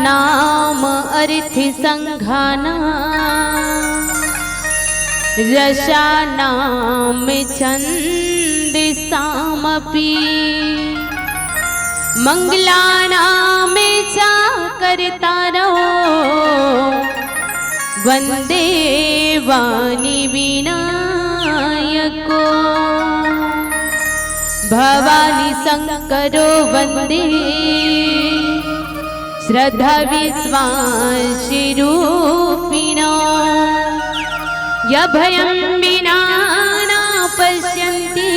नाम अर्थ संघाना रसानाम छंद सामपि मंगलानाम चा करतारो वंदे वाणी विनायको भवानी शंकरो वंदे श्रद्धा विश्वासिरूपिणो यभयं विना न पश्यन्ति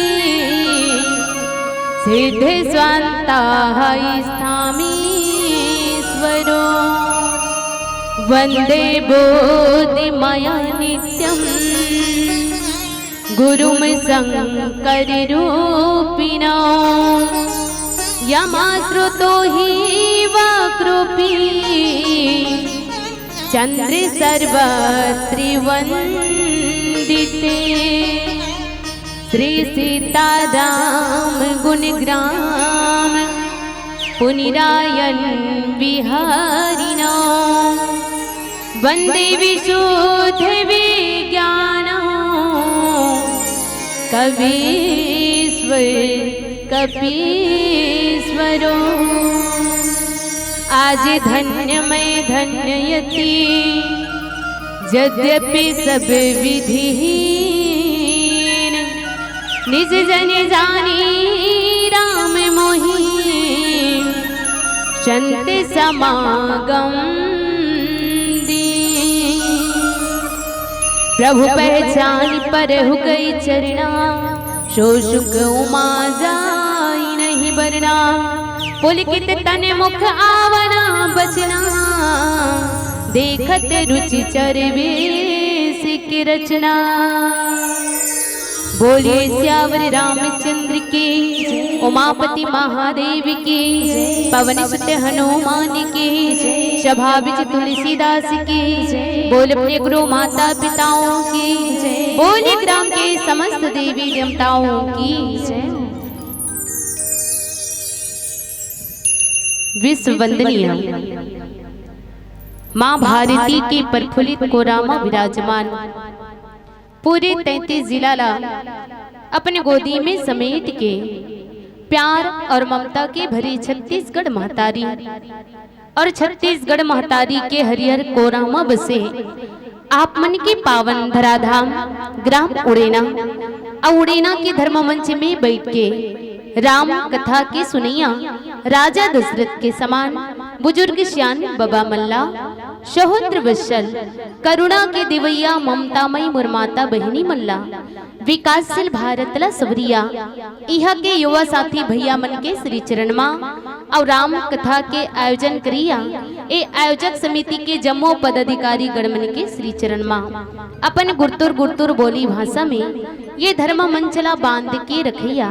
सिद्धस्वान्ताः स्थामीश्वरो वन्दे बोधिमया नित्यं गुरुं शङ्कररूपिणो यमाश्रुतो हि वक्रूपी चंद्र सर्वत्रिवंदिते श्री सीताराम गुणग्राम पुनिरायन विहारिणो वंदे विशुद्ध विज्ञानो कवीश्वर कपीश्वरो आज धन्य मैं धन्ययति यद्यपि सब विधिहीन निज जन जानी राम मोहि संत समागम दीन प्रभु पहचान पर हो गई चरना सो सुख उमा जाई नहीं बरना पुलकित तन मुख आवना बचना देखत रुचि चरवेश की रचना बोलिए श्यावर रामचंद्र की उमापति महादेव की पवन सुत हनुमान की सभा बिच तुलसीदास की बोल प्रिय गुरु माता पिताओं की बोलिए ग्राम के समस्त देवी देवताओं की विश्व वंदनीय माँ भारती के प्रफुल्लित कोरामा विराजमान पूरे 33 जिला अपने गोदी में समेट के प्यार और ममता के भरी छत्तीसगढ़ महतारी और छत्तीसगढ़ महतारी के हरिहर कोरामा बसे आप मन के पावन धराधाम ग्राम उड़ेना और उड़ेना के धर्म मंच में बैठ के राम कथा के सुनैया राजा दशरथ के समान बुजुर्ग श्यान बाबा मल्ला सहोत्र वत्सल करुणा के दिवैया ममतामयी मुरमाता बहिनी मल्ला विकासशील भारतला सबरिया यहाँ के युवा साथी भैया मन के श्री चरण माँ और राम कथा के आयोजन करिया ए आयोजक समिति के जम्मो पदाधिकारी गणमन के श्री चरण माँ अपन गुरतुर गुरतुर बोली भाषा में ये धर्म मंचला बांध के रखिया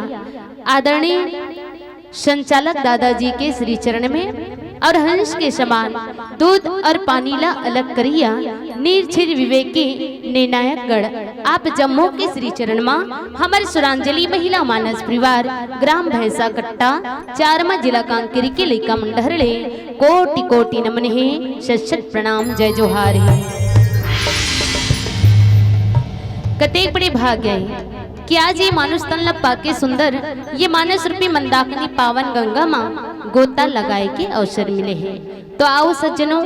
आदरणीय संचालक दादाजी के श्री चरण में और हंस के समान दूध और पानी ला अलग करिया निर्छिर विवेकी निर्णायक गण आप जम्मू के श्री चरण माँ हमारे सुरांजलि महिला मानस परिवार ग्राम भैंसा कट्टा 4 जिला कांकेरी के लेका मंडहरले कोटि कोटि नमन है शत प्रणाम जय जोहार है। कतेक बड़े भाग्य है कि आज ये मानुष तन लपा के सुंदर ये मानस रूपी मंदाकिनी पावन गंगा माँ गोता लगाए के अवसर मिले हैं। तो आओ सज्जनों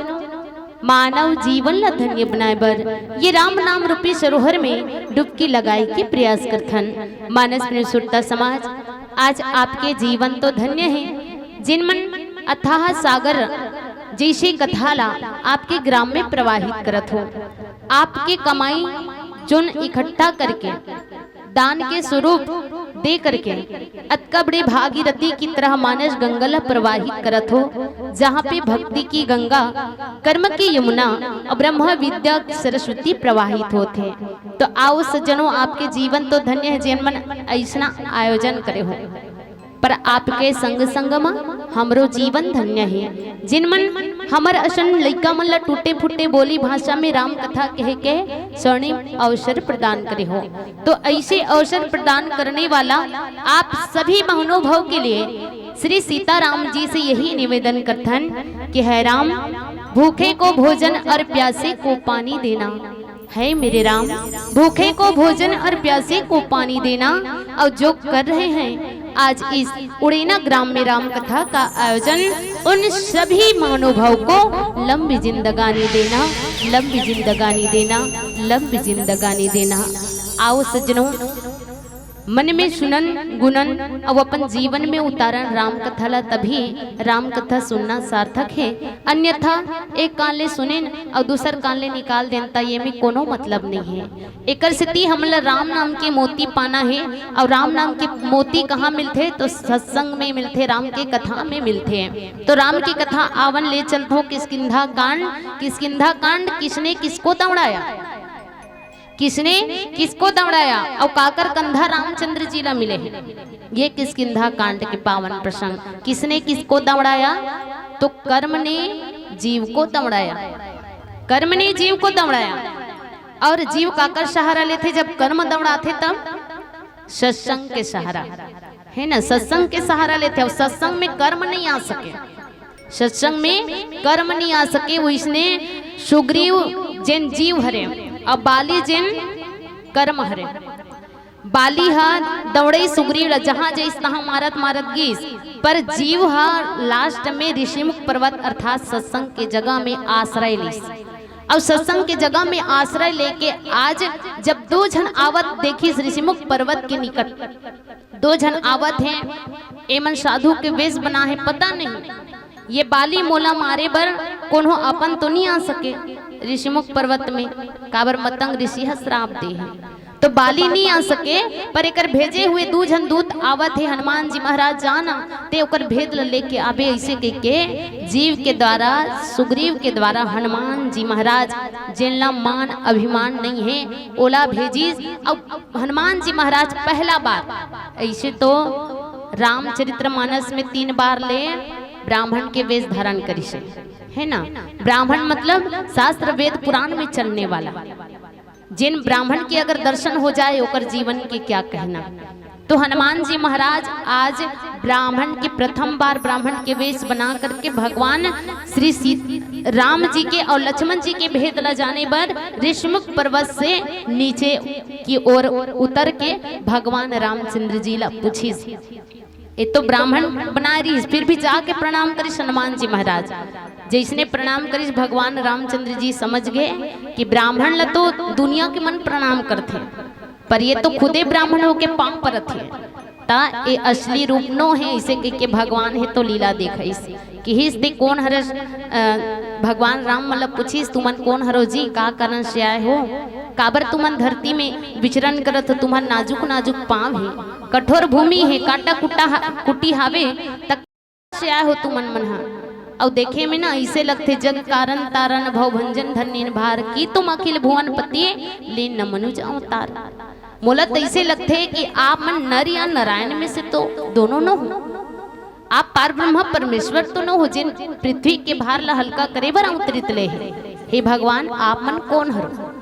मानव जीवन ला धन्य बनाए बर ये राम नाम रूपी सरोवर में डुबकी लगाए के प्रयास करथन। मानस सुरता समाज आज आपके जीवन तो धन्य है जिनमन अथाह सागर जैसी कथाला आपके ग्राम में प्रवाहित करत हो। आपके कमाई चुन इकट्ठा करके दान के स्वरूप दे करके अतका बड़े भागीरथी की तरह मानस गंगा प्रवाहित करत हो जहाँ पे भक्ति की गंगा कर्म की यमुना और ब्रह्म विद्या सरस्वती प्रवाहित होते। तो आओ सज्जनों आपके जीवन तो धन्य है जिनमन ऐसा आयोजन करे हो पर आपके संग संगमा हमरो जीवन धन्य है जिनमन हमर असन लइका मन ला टूटे फूटे बोली भाषा में राम कथा कह के स्वर्णिम अवसर प्रदान करे हो। तो ऐसे अवसर प्रदान करने वाला आप सभी महानुभाव के लिए श्री सीताराम जी से यही निवेदन करथन कि है राम, भूखे को भोजन और प्यासे को पानी देना। है मेरे राम, भूखे को भोजन और प्यासे को पानी देना। और जो कर रहे हैं आज इस उड़ेना ग्राम में राम कथा का आयोजन, उन सभी महानुभाव को लंबी जिंदगानी देना, लंबी जिंदगानी देना, लंबी जिंदगानी देना। आओ सज्जनों, मन में सुनन गुणन और अपन जीवन में उतारण राम कथा ला, तभी राम कथा सुनना सार्थक है। अन्यथा एक कान ले सुने और दूसर कान ले निकाल देता, ये में कोनो मतलब नहीं है। एक स्थिति हमला राम नाम के मोती पाना है। और राम नाम के मोती कहाँ मिलते? तो सत्संग में मिलते, राम के कथा में मिलते हैं। तो राम की कथा आवन ले चलते हो किष्किंधा कांड। किष्किंधा कांड किसने किसको दौड़ाया? किसने किसको दौड़ाया? और काकर कंधा रामचंद्र जी ला मिले हैं। ये किष्किंधा कांड के पावन प्रसंग। किसने किसको दौड़ाया? तो कर्म ने जीव को दौड़ाया, कर्म ने जीव को दौड़ाया। और जीव काकर सहारा लेते जब कर्म दौड़ाते? तब सत्संग के सहारा, है ना, सत्संग के सहारा लेते। और सत्संग में कर्म नहीं आ सके, सत्संग में कर्म नहीं आ सके। वो इसने सुग्रीव जिन जीव हरे और बाली जिन कर्म हरे। बाली हा दौड़े सुग्रीव जहां जैस तहां मारत मारत गीस, पर जीव हा लास्ट में ऋषिमुख पर्वत अर्थात सत्संग के जगह में आश्रय लीस। और सत्संग के जगह में आश्रय लेके आज जब दो जन आवत देखी ऋषिमुख पर्वत के निकट, दो जन आवत हैं, एमन साधु के वेश बना है। पता नहीं ये बाली मोला मारे बर कोनो अपन तो नहीं आ सके ऋषिमुख पर्वत में, काबर मतंग ऋषि है श्राप दे है, तो बाली नहीं आ सके। पर एकर भेजे हुए दू जन दूत आवत है। हनुमान जी महाराज जाना ते ओकर भेद लेके आबे। ऐसे के जीव के द्वारा, सुग्रीव के द्वारा हनुमान जी महाराज जिनला मान अभिमान नहीं है ओला भेजी। अब हनुमान जी महाराज पहला बार, ऐसे तो रामचरितमानस में 3 बार ले ब्राह्मण के वेश धारण करी से, है ना। ब्राह्मण मतलब शास्त्र वेद पुराण में चलने वाला। जिन ब्राह्मण के अगर दर्शन हो जाए ओकर जीवन के क्या कहना। तो हनुमान जी महाराज आज ब्राह्मण के प्रथम बार ब्राह्मण के वेश बना करके भगवान श्री राम जी के और लक्ष्मण जी के भेद ला जाने पर ऋषिमुख पर्वत से नीचे की ओर उतर के भगवान रामचंद्र जी ला पूछी। ये तो ब्राह्मण बना रही, फिर भी जाके प्रणाम करिस हनुमान जी महाराज। जैसने प्रणाम करिस भगवान रामचंद्र जी समझ गए कि ब्राह्मण ला तो दुनिया के मन प्रणाम करते, पर ये तो खुदे ब्राह्मण होके पांव परत है। ता ये असली रूप नो है। इसे के भगवान है तो लीला देखिस कि हिस दे कौन हरस। भगवान राम मतलब पूछिस तुमन कौन हरो जी, का कारण से आए हो, काबर तुमन धरती में विचरण करत हो, तुम्हार नाजुक नाजुक पांव है, कठोर भूमि है, काटा कुटी हावे, तक से आए हो तुमन मनहा। और देखे में ना ऐसे लगते जग कारण तारण भव भंजन धन्य भार की तुम अखिल भुवन पति ले न मनुज अवतार। मोला ऐसे लगते कि आप मन नर या नारायण में से तो दोनों न हो, आप पार ब्रह्म परमेश्वर तो न हो जिन पृथ्वी के भार ला हल्का करे बर अवतरित ले है। हे भगवान आप मन कौन हरो?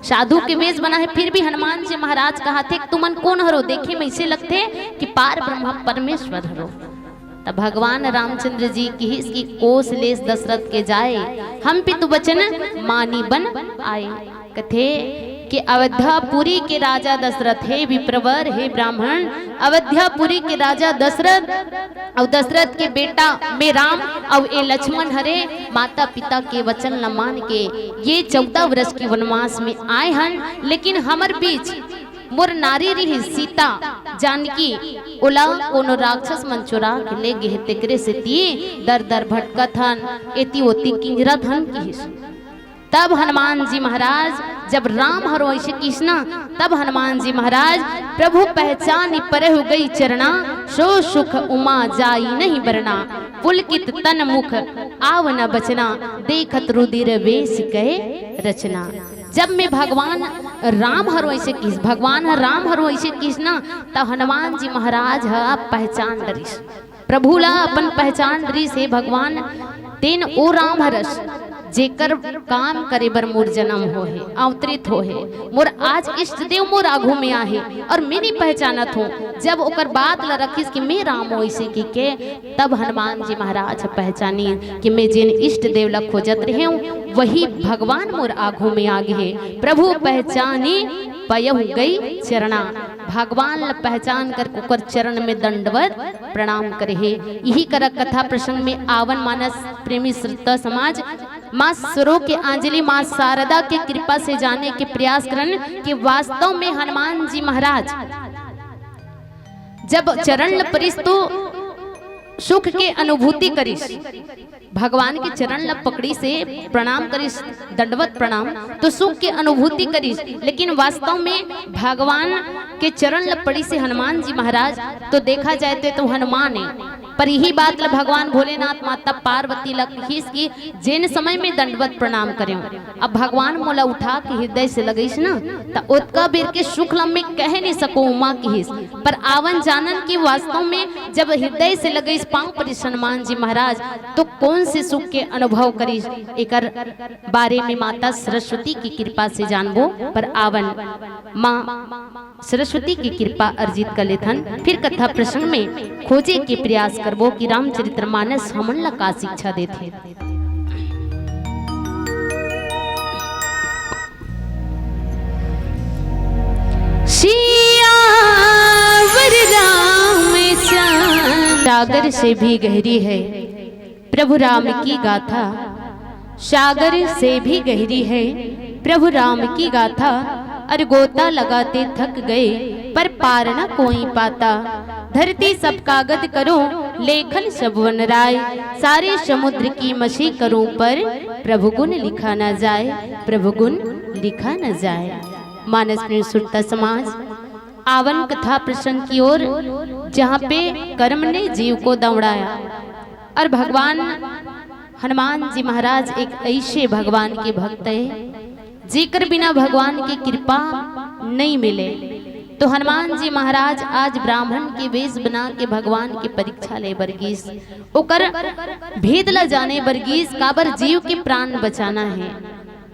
साधु के वेश बना है, फिर भी हनुमान जी महाराज कहा थे तुमन कौन हरो? देखे में ऐसे लगते कि पार ब्रह्म परमेश्वर हरो। तब भगवान रामचंद्र जी की इसकी कोस लेस दशरथ के जाए, हम पितु वचन मानी बन आए। कथे कि अयोध्यापुरी के राजा दशरथ, हे विप्रवर हे ब्राह्मण, अयोध्यापुरी के राजा दशरथ और दशरथ के बेटा में राम और ए लक्ष्मण हरे माता पिता के वचन न मान के ये 14 वर्ष के वनवास में आए हन। लेकिन हमर बीच मोर नारी रही सीता जानकी ओला कोनो राक्षस मन चुरा के ले गे, तेकरे से ती दर दर भटकत हन, एती ओती किंजरत हन की। तब हनुमान जी महाराज जब राम हरो ऐसे कृष्णा, तब हनुमान जी महाराज प्रभु पहचान पर हो गई चरना, सो सुख उमा जाई नहीं बरना, पुलकित तन मुख आव न बचना, देखत रुधिर वेश कहे रचना। जब मैं भगवान राम हरो ऐसे किस, भगवान राम हरो ऐसे कृष्णा, तब हनुमान जी महाराज पहचान डरिस, प्रभु ला अपन पहचान डरिस। हे भगवान तेन ओ राम हरस जेकर काम करे बर मोर जन्म हो है, अवतरित हो है, मोर आज इष्ट देव मोर आगू में आहे और मेरी पहचानत हो। जब ओकर बात ला रखिस कि मैं राम हो ऐसे की के, तब हनुमान जी महाराज पहचानी कि मैं जिन इष्ट देव ला खोजत रहे हूँ वही भगवान मोर आगू में आगे है। प्रभु पहचानी पयहु गई चरणा, भगवान ला पहचान कर ओकर चरण में दंडवत प्रणाम करे है। यही कर कथा प्रसंग में आवन मानस प्रेमी श्रोता समाज माँ सरो के अंजलि माँ शारदा के कृपा से जाने के प्रयास करन कि वास्तव में हनुमान जी महाराज जब चरण परिस तो सुख के अनुभूति करिस, भगवान के चरण ला पकड़ी से प्रणाम करिस, दंडवत प्रणाम, तो सुख के अनुभूति करिस। लेकिन वास्तव में भगवान के चरण ला पड़ी से हनुमान जी महाराज तो देखा जाए तो हनुमान है, पर यही बात ला भगवान भोलेनाथ माता पार्वती ला कहिस कि जिन समय में दंडवत प्रणाम करें। अब भगवान मोला उठा के हृदय से लगइस ना तो उतका बेर के सुख ला में कह नहीं सको उमा कहिस, पर आवन जानन की वास्तव में जब हृदय से लगइस पांव पर हनुमान जी महाराज तो कौन से सुख के अनुभव करिस, एकर बारे में माता सरस्वती की कृपा से जानबो। पर आवन माँ सरस्वती की कृपा अर्जित कर लेथन, फिर कथा प्रसंग में खोजे के प्रयास करबो कि रामचरितमानस हमन ला का शिक्षा देथे। सागर से भी गहरी है प्रभु राम की गाथा, सागर से भी गहरी है प्रभु राम की गाथा। अरे गोता लगाते थक गए पर पार न कोई पाता, धरती सब कागज करो लेखन सब वन राय, सारे समुद्र की मछी करूं पर प्रभु गुण लिखा न जाए, प्रभु गुण लिखा न जाए। मानस में सुरता समाज आवन कथा प्रसंग की ओर जहाँ पे कर्म ने जीव को दौड़ाया और भगवान हनुमान जी महाराज एक ऐसे भगवान के भक्त है जेकर बिना भगवान की कृपा नहीं मिले। तो हनुमान जी महाराज आज ब्राह्मण के वेश बना के भगवान की परीक्षा ले बरगीस, ओकर भेद ला जाने बरगीस, काबर जीव के प्राण बचाना है,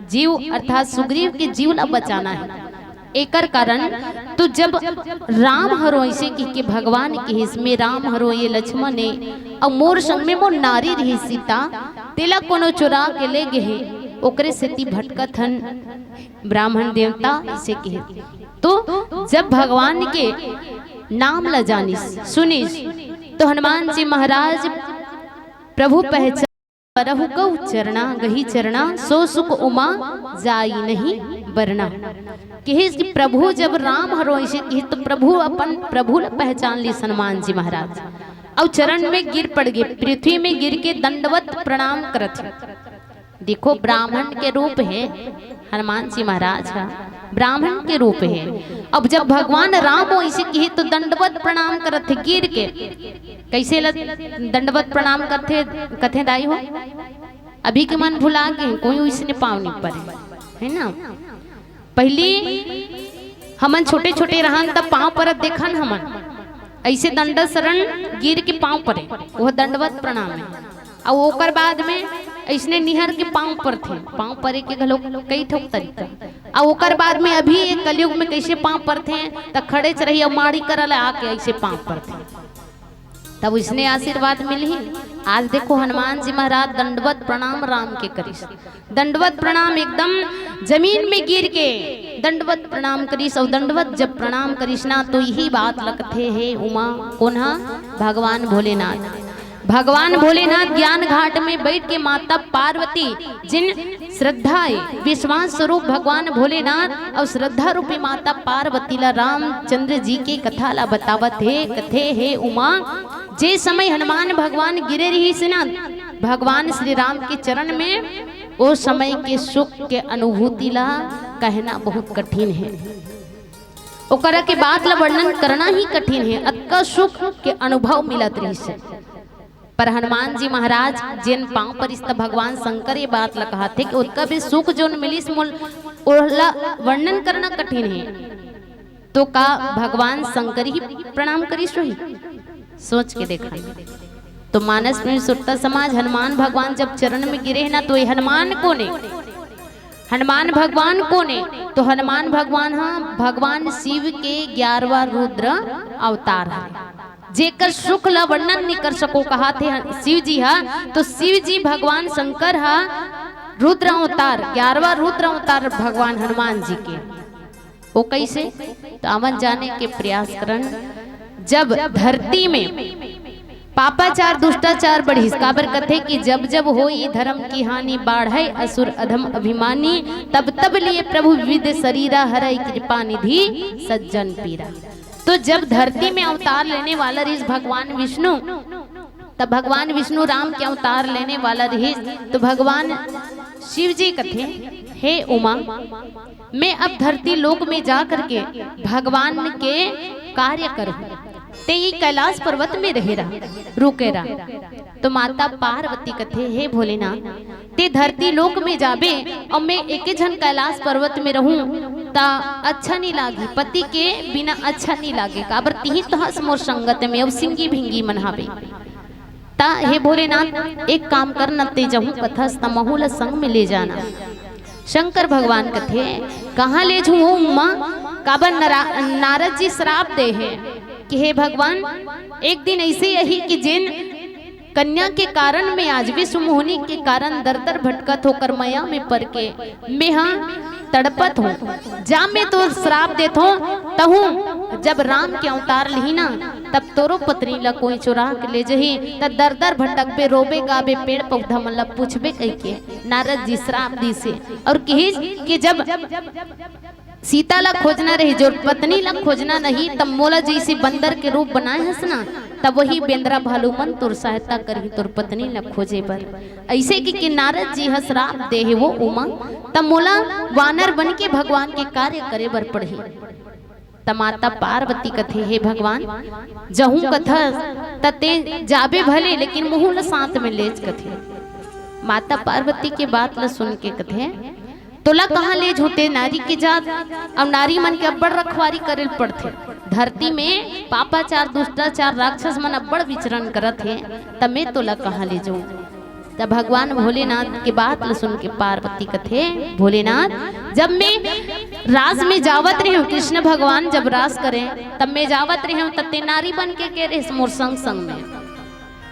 जीव अर्थात सुग्रीव के जीव ला बचाना है। एकर कारण तो जब राम हरो ऐसे कि भगवान के हिस में राम हरो ये लक्ष्मण ने और मोर संग में मोर नारी रही सीता तेला कोनो चुरा के ले गए, ओकरे सेती भटकत हन ब्राह्मण देवता इसे कहे। तो जब भगवान के नाम ला जानिस सुनिस तो हनुमान जी महाराज प्रभु पहचान परहु गौ चरणा गही चरणा सो सुख उमा जाई नहीं बरना। कि प्रभु जब राम हरो ऐसे तो प्रभु अपन प्रभु पहचान ली हनुमान जी महाराज और चरण में गिर पड़ गए, पृथ्वी में गिर के दंडवत प्रणाम करत। देखो ब्राह्मण के रूप है हनुमान जी महाराज का, ब्राह्मण के रूप है। अब जब भगवान राम हो इसे कहे तो दंडवत प्रणाम करत थे गिर के, कैसे दंडवत प्रणाम करते कथे दाई हो, अभी के मन भुला के कोई इसने पाँव नहीं पड़े है ना। पहले हमन छोटे छोटे रहन तब पाँव परत देखन हमन ऐसे दंड शरण गिर के पाँव परे, वह दंडवत प्रणाम है। और ओकर बाद में ऐसने निहर के पाँव पर थे, पाँव परे के घलो कई ठोक तरीका। और ओकर बाद में अभी एक कलयुग में कैसे पाँव पर थे तब खड़े च रही और माड़ी करल आके ऐसे पाँव पर थे, तब इसने आशीर्वाद मिली। आज देखो हनुमान जी महाराज दंडवत प्रणाम राम के करिस, दंडवत प्रणाम एकदम जमीन में गिर के दंडवत प्रणाम करिस। और दंडवत जब प्रणाम करिस ना तो यही बात लगते है उमा कौन हा भगवान भोलेनाथ। भगवान भोलेनाथ ज्ञान घाट में बैठ के माता पार्वती जिन श्रद्धाए विश्वास स्वरूप भगवान भोलेनाथ और श्रद्धा रूपी माता पार्वती ला रामचंद्र जी के कथा ला बतावत है। कथे है उमा जे समय हनुमान भगवान गिरे रही से ना भगवान श्री राम के चरण में, वो समय के सुख के अनुभूति ला कहना बहुत कठिन है, ओकरा के बात ला वर्णन करना ही कठिन है। अतका सुख के अनुभव मिलत रही से, पर हनुमान जी महाराज जिन पांव पर इस भगवान शंकर ये बात ला कहा थे कि उसका भी सुख जो मिलिस वर्णन करना कठिन है। तो का भगवान शंकर ही प्रणाम करिस रही, सोच के देखा तो मानस में सुरता समाज हनुमान भगवान जब चरण में गिरे ना तो ये हनुमान को ने, हनुमान भगवान को ने, तो हनुमान भगवान हाँ भगवान शिव के 11वां रुद्र अवतार है, जेकर सुख ला वर्णन नहीं कर सको कहा थे शिव जी हा, तो शिव जी भगवान शंकर हा रुद्र अवतार 11वां रुद्र अवतार भगवान हनुमान जी के। वो कैसे तो अमन जाने के प्रयास करन। जब धरती में पापाचार दुष्टाचार बढ़ी काबर कथे कि जब जब होई धर्म की हानि बाढ़ै असुर अधम अभिमानी, तब तब लिए प्रभु विविध शरीरा हरै कृपा निधि सज्जन पीरा। तो जब धरती में अवतार लेने वाला रही भगवान विष्णु, तब भगवान विष्णु राम के अवतार लेने वाला रही, तो भगवान शिव जी कथे हे उमा, मैं अब धरती लोक में जा करके भगवान के कार्य करूं, ते ही कैलाश पर्वत में रहेरा रुकेरा। तो माता पार्वती कथे हे भोलेनाथ, ते धरती लोक में जाबे और मैं एक जन कैलाश पर्वत में रहूं ता अच्छा नहीं लागी, पति के बिना अच्छा नहीं लागे, काबर तिही तो हस मोर संगत में अब सिंगी भिंगी मनहावे। ता हे भोलेनाथ एक काम करना, ते जहूं कथस तमहुल संग में ले जाना। शंकर भगवान कथे कहाँ ले जू उमा, काबर नारद जी श्राप दे है कि हे भगवान एक दिन ऐसे यही कि जिन कन्या के कारण में आज विश्व मोहिनी के कारण दर दर भटकत होकर मया में पर के मैं हाँ तड़पत हूँ, जा मैं तो श्राप देत हूँ तहूँ जब राम के अवतार ली ना तब तोरो पत्नी ला कोई चुरा के ले जही, तब दर दर भटक बे रोबे गाबे पेड़ पौधा मतलब पूछबे कह के नारद जी श्राप दी से। और कि जब सीता ला खोजना रही जो पत्नी ला खोजना नहीं, तब मोला जैसे बंदर के रूप बनाए हंसना, तब वही बेंद्रा भालूमन तुर सहायता करी तुर पत्नी ला खोजे पर। ऐसे कि नारद जी श्राप दे है वो उमा, तब मोला वानर बन के भगवान के कार्य करे बर पढ़ी। तब माता पार्वती कथे हे भगवान जहूं कथा तते जाबे भले लेकिन मुहुल साथ में लेज कथे। माता पार्वती के बात ला सुन के कथे तोला कहाँ ले झूठे नारी की जात, अब नारी मन के अब्बड़ रखवारी करे पड़थे। धरती में पापाचार दुष्टाचार राक्षस मन अब्बड़ विचरण करत है, तब मैं तोला कहाँ ले जाऊं। तब भगवान भोलेनाथ के बात ल सुन के पार्वती कथे भोलेनाथ जब मैं रास में जावत रही हूँ, कृष्ण भगवान जब रास करें तब मैं जावत रही हूँ, तब ते नारी बन के कह रहे मोर संग संग में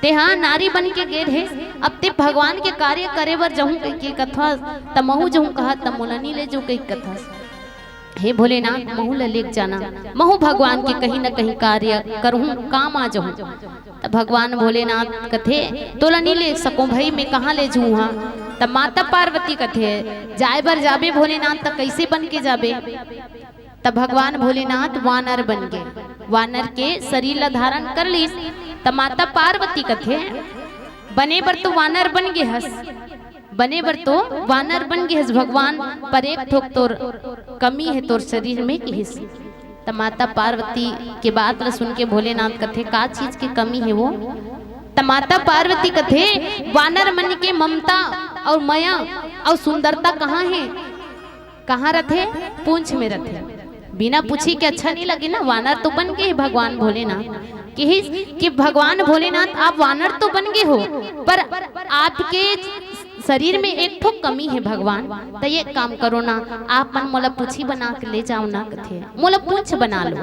ते हाँ नारी बन के गे रहे। अब ते भगवान के कार्य करे बर जहूं के कथा तमहु जहूं कहा तब मोला नहीं ले जो कई कथा। हे भोलेनाथ महू ला लेक जाना, महू भगवान के कहीं न कहीं कार्य करूं काम आ जाऊं। तब भगवान भोलेनाथ कथे तोला नहीं ले सकूं भाई मैं कहाँ ले जाऊं। हाँ तब माता पार्वती कथे जाए बर जाबे भोलेनाथ तब कैसे बन के जाबे। तब भगवान भोलेनाथ वानर बन गए, वानर के शरीर ला धारण कर ली। तब माता पार्वती कथे बने बर तो वानर बन गए हस, बने बर तो वानर बन गए हस भगवान, पर एक ठोक तोर कमी है तोर शरीर में की हिस्से। तब माता पार्वती के बात ला सुन के भोलेनाथ कथे का चीज की कमी है वो। तब माता पार्वती कथे वानर मन के ममता और माया और सुंदरता कहाँ है, कहाँ रथे पूंछ में रथे। बिना पूछी के अच्छा नहीं लगे ना, वानर तो बन गए भगवान भोलेनाथ कि भगवान भोलेनाथ आप वानर तो बन गए हो पर आपके शरीर में एक ठो कमी है भगवान, तो ये काम करो ना आप मन मोला पूछी बना के ले जाओ ना कथे मोला पूंछ बना लो।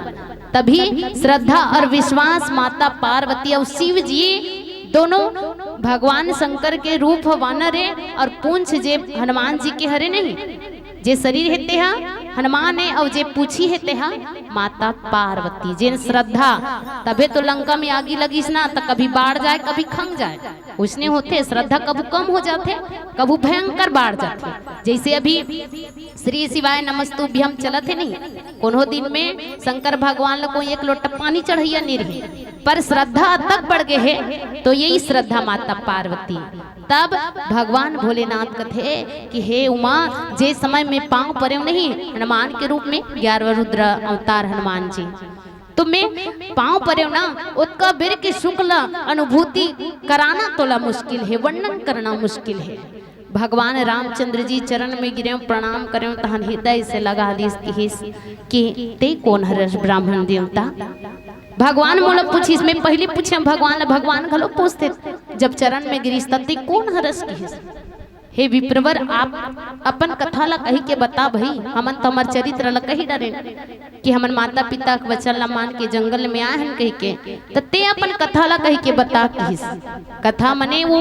तभी श्रद्धा और विश्वास माता पार्वती और शिव जी दोनों भगवान शंकर के रूप वानर है और पूंछ जे हनुमान जी के हरे नहीं, जे शरीर है तेहा हनुमान है और जे पूछी है तेहा माता पार्वती। जिन श्रद्धा तबे तो लंका में आगी लगी ना तो कभी बाढ़ जाए कभी खंग जाए, उसने होते श्रद्धा कबू कम हो जाते कबू भयंकर बाढ़ जाते। जैसे अभी श्री शिवाय नमस्तुभ्यम चलत है नहीं, कोनो दिन में शंकर भगवान को एक लोटा पानी चढ़ैया नहीं रही, पर श्रद्धा तक बढ़ गए है तो यही श्रद्धा माता पार्वती। तब भगवान भोलेनाथ कथे कि हे उमा जे समय में पांव परे नहीं हनुमान के रूप में 11वां रुद्र अवतार हनुमान जी, तो मैं पांव परे ना उसका बीर की शुक्ल अनुभूति कराना तोला मुश्किल है, वर्णन करना मुश्किल है। भगवान रामचंद्र जी चरण में गिरे प्रणाम करे तहन हृदय से लगा दी कि ते कौन हर ब्राह्मण देवता भगवान मोला पूछी, इसमें पहले पूछे भगवान, भगवान घलो पूछते जब चरण में गिरीश तत्ते कौन हरस की। हे विप्रवर, आप अपन कथा ला कही के बता भई, हमन तमर चरित्र ला कही डरे कि हमन माता पिता के वचन ला मान के जंगल में आए हैं कही के, तत्ते अपन कथा ला कही के बता किस। कथा मने वो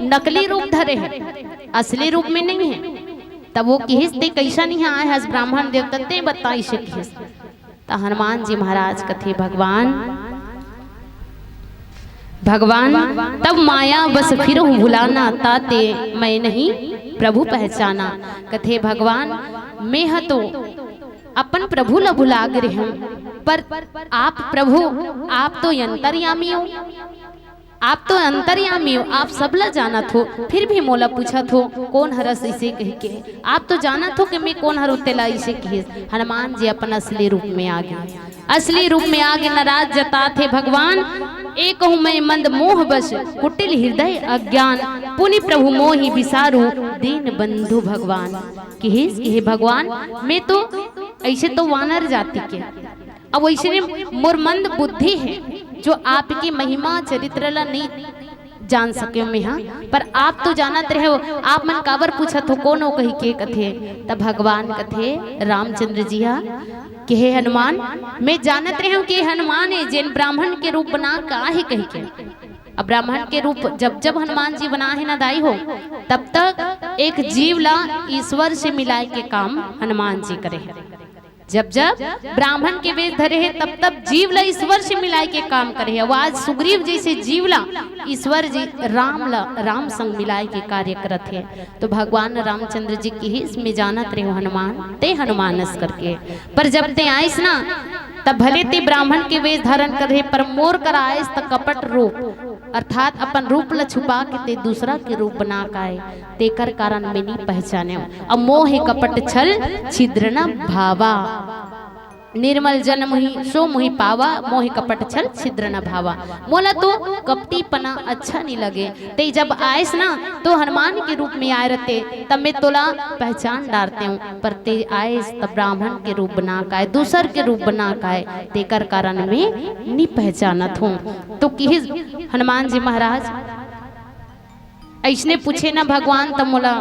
नकली रूप धरे हैं, असली रूप में नहीं है। तब वो किस ते कैसा नहीं आए हस ब्राह्मण देव तत्ते बताई से किस। तो हनुमान जी महाराज कथे भगवान तब माया बस फिर हूँ भुलाना, ताते मैं नहीं प्रभु पहचाना। कथे भगवान मैं ह तो अपन प्रभु ला भुला गए हम, पर आप प्रभु आप तो अंतर्यामी हो, आप तो अंतर्यामी हो, आप सब ला जाना थो, फिर भी मोला पूछा थो कौन हरस इसे कह के। आप तो जाना थो कि मैं कौन हर तेला इसे कहे। हनुमान जी अपन असली रूप में आ गए, असली रूप में आगे नाराज जता थे भगवान। एक हूँ मैं मंद मोह बस, कुटिल हृदय अज्ञान, पुनि प्रभु मोहि विसारू, दीन बंधु भगवान। कि भगवान मैं तो ऐसे तो वानर जाति के, अब वैसे मोर मंद बुद्धि है जो आपकी महिमा चरित्र ला नहीं जान सके मैं। हाँ पर आप तो जानत रहे हो, आप मन काबर पूछत हो कौन हो कही के कथे। तब भगवान कथे रामचंद्र जी हा कि हे हनुमान, मैं जानत रहे हूँ कि हनुमान है जिन ब्राह्मण के रूप बना का है कही के। अब ब्राह्मण के रूप जब जब हनुमान जी बना है ना दाई हो, तब तक एक जीव ला ईश्वर से मिलाए के काम हनुमान जी करे है। जब जब ब्राह्मण के वेश धरे है तब तब जीव ला ईश्वर से मिलाए के काम करे है। वो आज सुग्रीव जैसे जीव ला ईश्वर जी राम संग मिलाए के कार्य करत है। तो भगवान रामचंद्र जी की ही इसमें जानत रहे हो हनुमान ते हनुमानस करके। पर जब ते आइस ना तब भले ते ब्राह्मण के वेश धारण करे, पर मोर कर आइस त कपट रूप अर्थात अपन रूप ला छुपा के ते दूसरा के रूप बना काए, तेकर कारण में नहीं पहचाने। अब मोह कपट छल छिद्र न भावा, निर्मल जन मुहि सो मुहि पावा, मोह कपट छल छिद्र न भावा। मोला तो कपटीपना अच्छा नहीं लगे। ते जब आयस ना तो हनुमान के रूप में आए रहते, तब मैं तोला पहचान डालते हूँ, पर ते आयस तब ब्राह्मण के रूप बना काए, दूसर के रूप बना काए, तेकर कारण में नहीं पहचानत हूँ। तो कि हनुमान जी महाराज ऐसने पूछे ना भगवान, तब मोला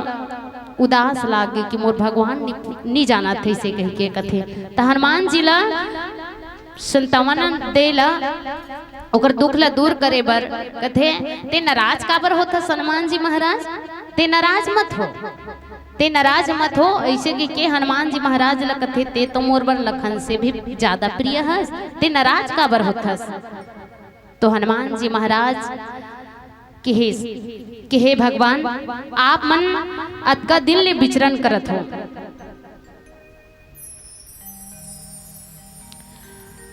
उदास लागे कि मोर भगवान नहीं जाना थे से कह के कथे। तो हनुमान जी ला संतवन देला ओकर दुख ला दूर करे बर कथे ते नाराज काबर होता हनुमान जी महाराज, ते नाराज मत हो, ते नाराज मत हो। ऐसे कि हनुमान जी महाराज ला कथे ते तो मोर बर लखन से भी ज्यादा प्रिय हस, ते नाराज काबर होथस। तो हनुमान जी महाराज कि हे भगवान, आप मन अतका दिन ले विचरण करत हो,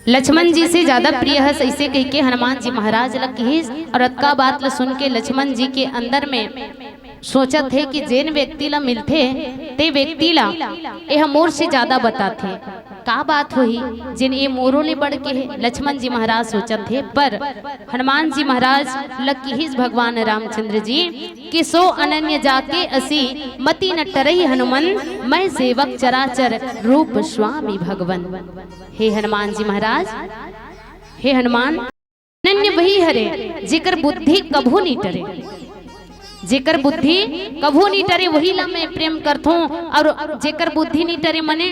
लक्ष्मण जी से ज्यादा प्रिय है ऐसे कह के हनुमान जी महाराज ला कहिस। और अतका बात ला सुन के लक्ष्मण जी के अंदर में सोचत थे कि जेन व्यक्ति ला मिलथे ते व्यक्ति ला यह मोर से ज्यादा बताथे, का बात होही जिन ये मोरों ले बढ़ के है। लक्ष्मण जी महाराज सोचत थे, पर हनुमान जी महाराज लकीहिस भगवान रामचंद्र जी कि सो अनन्य जाके असी मति न टरही हनुमन, मैं सेवक चराचर रूप स्वामी भगवन। हे हनुमान जी महाराज, हे हनुमान, अनन्य वही हरे जेकर बुद्धि कभू नहीं टरे, जेकर बुद्धि कभू नहीं टरे वही ला मैं प्रेम करथूं। और जेकर बुद्धि नहीं टरे मने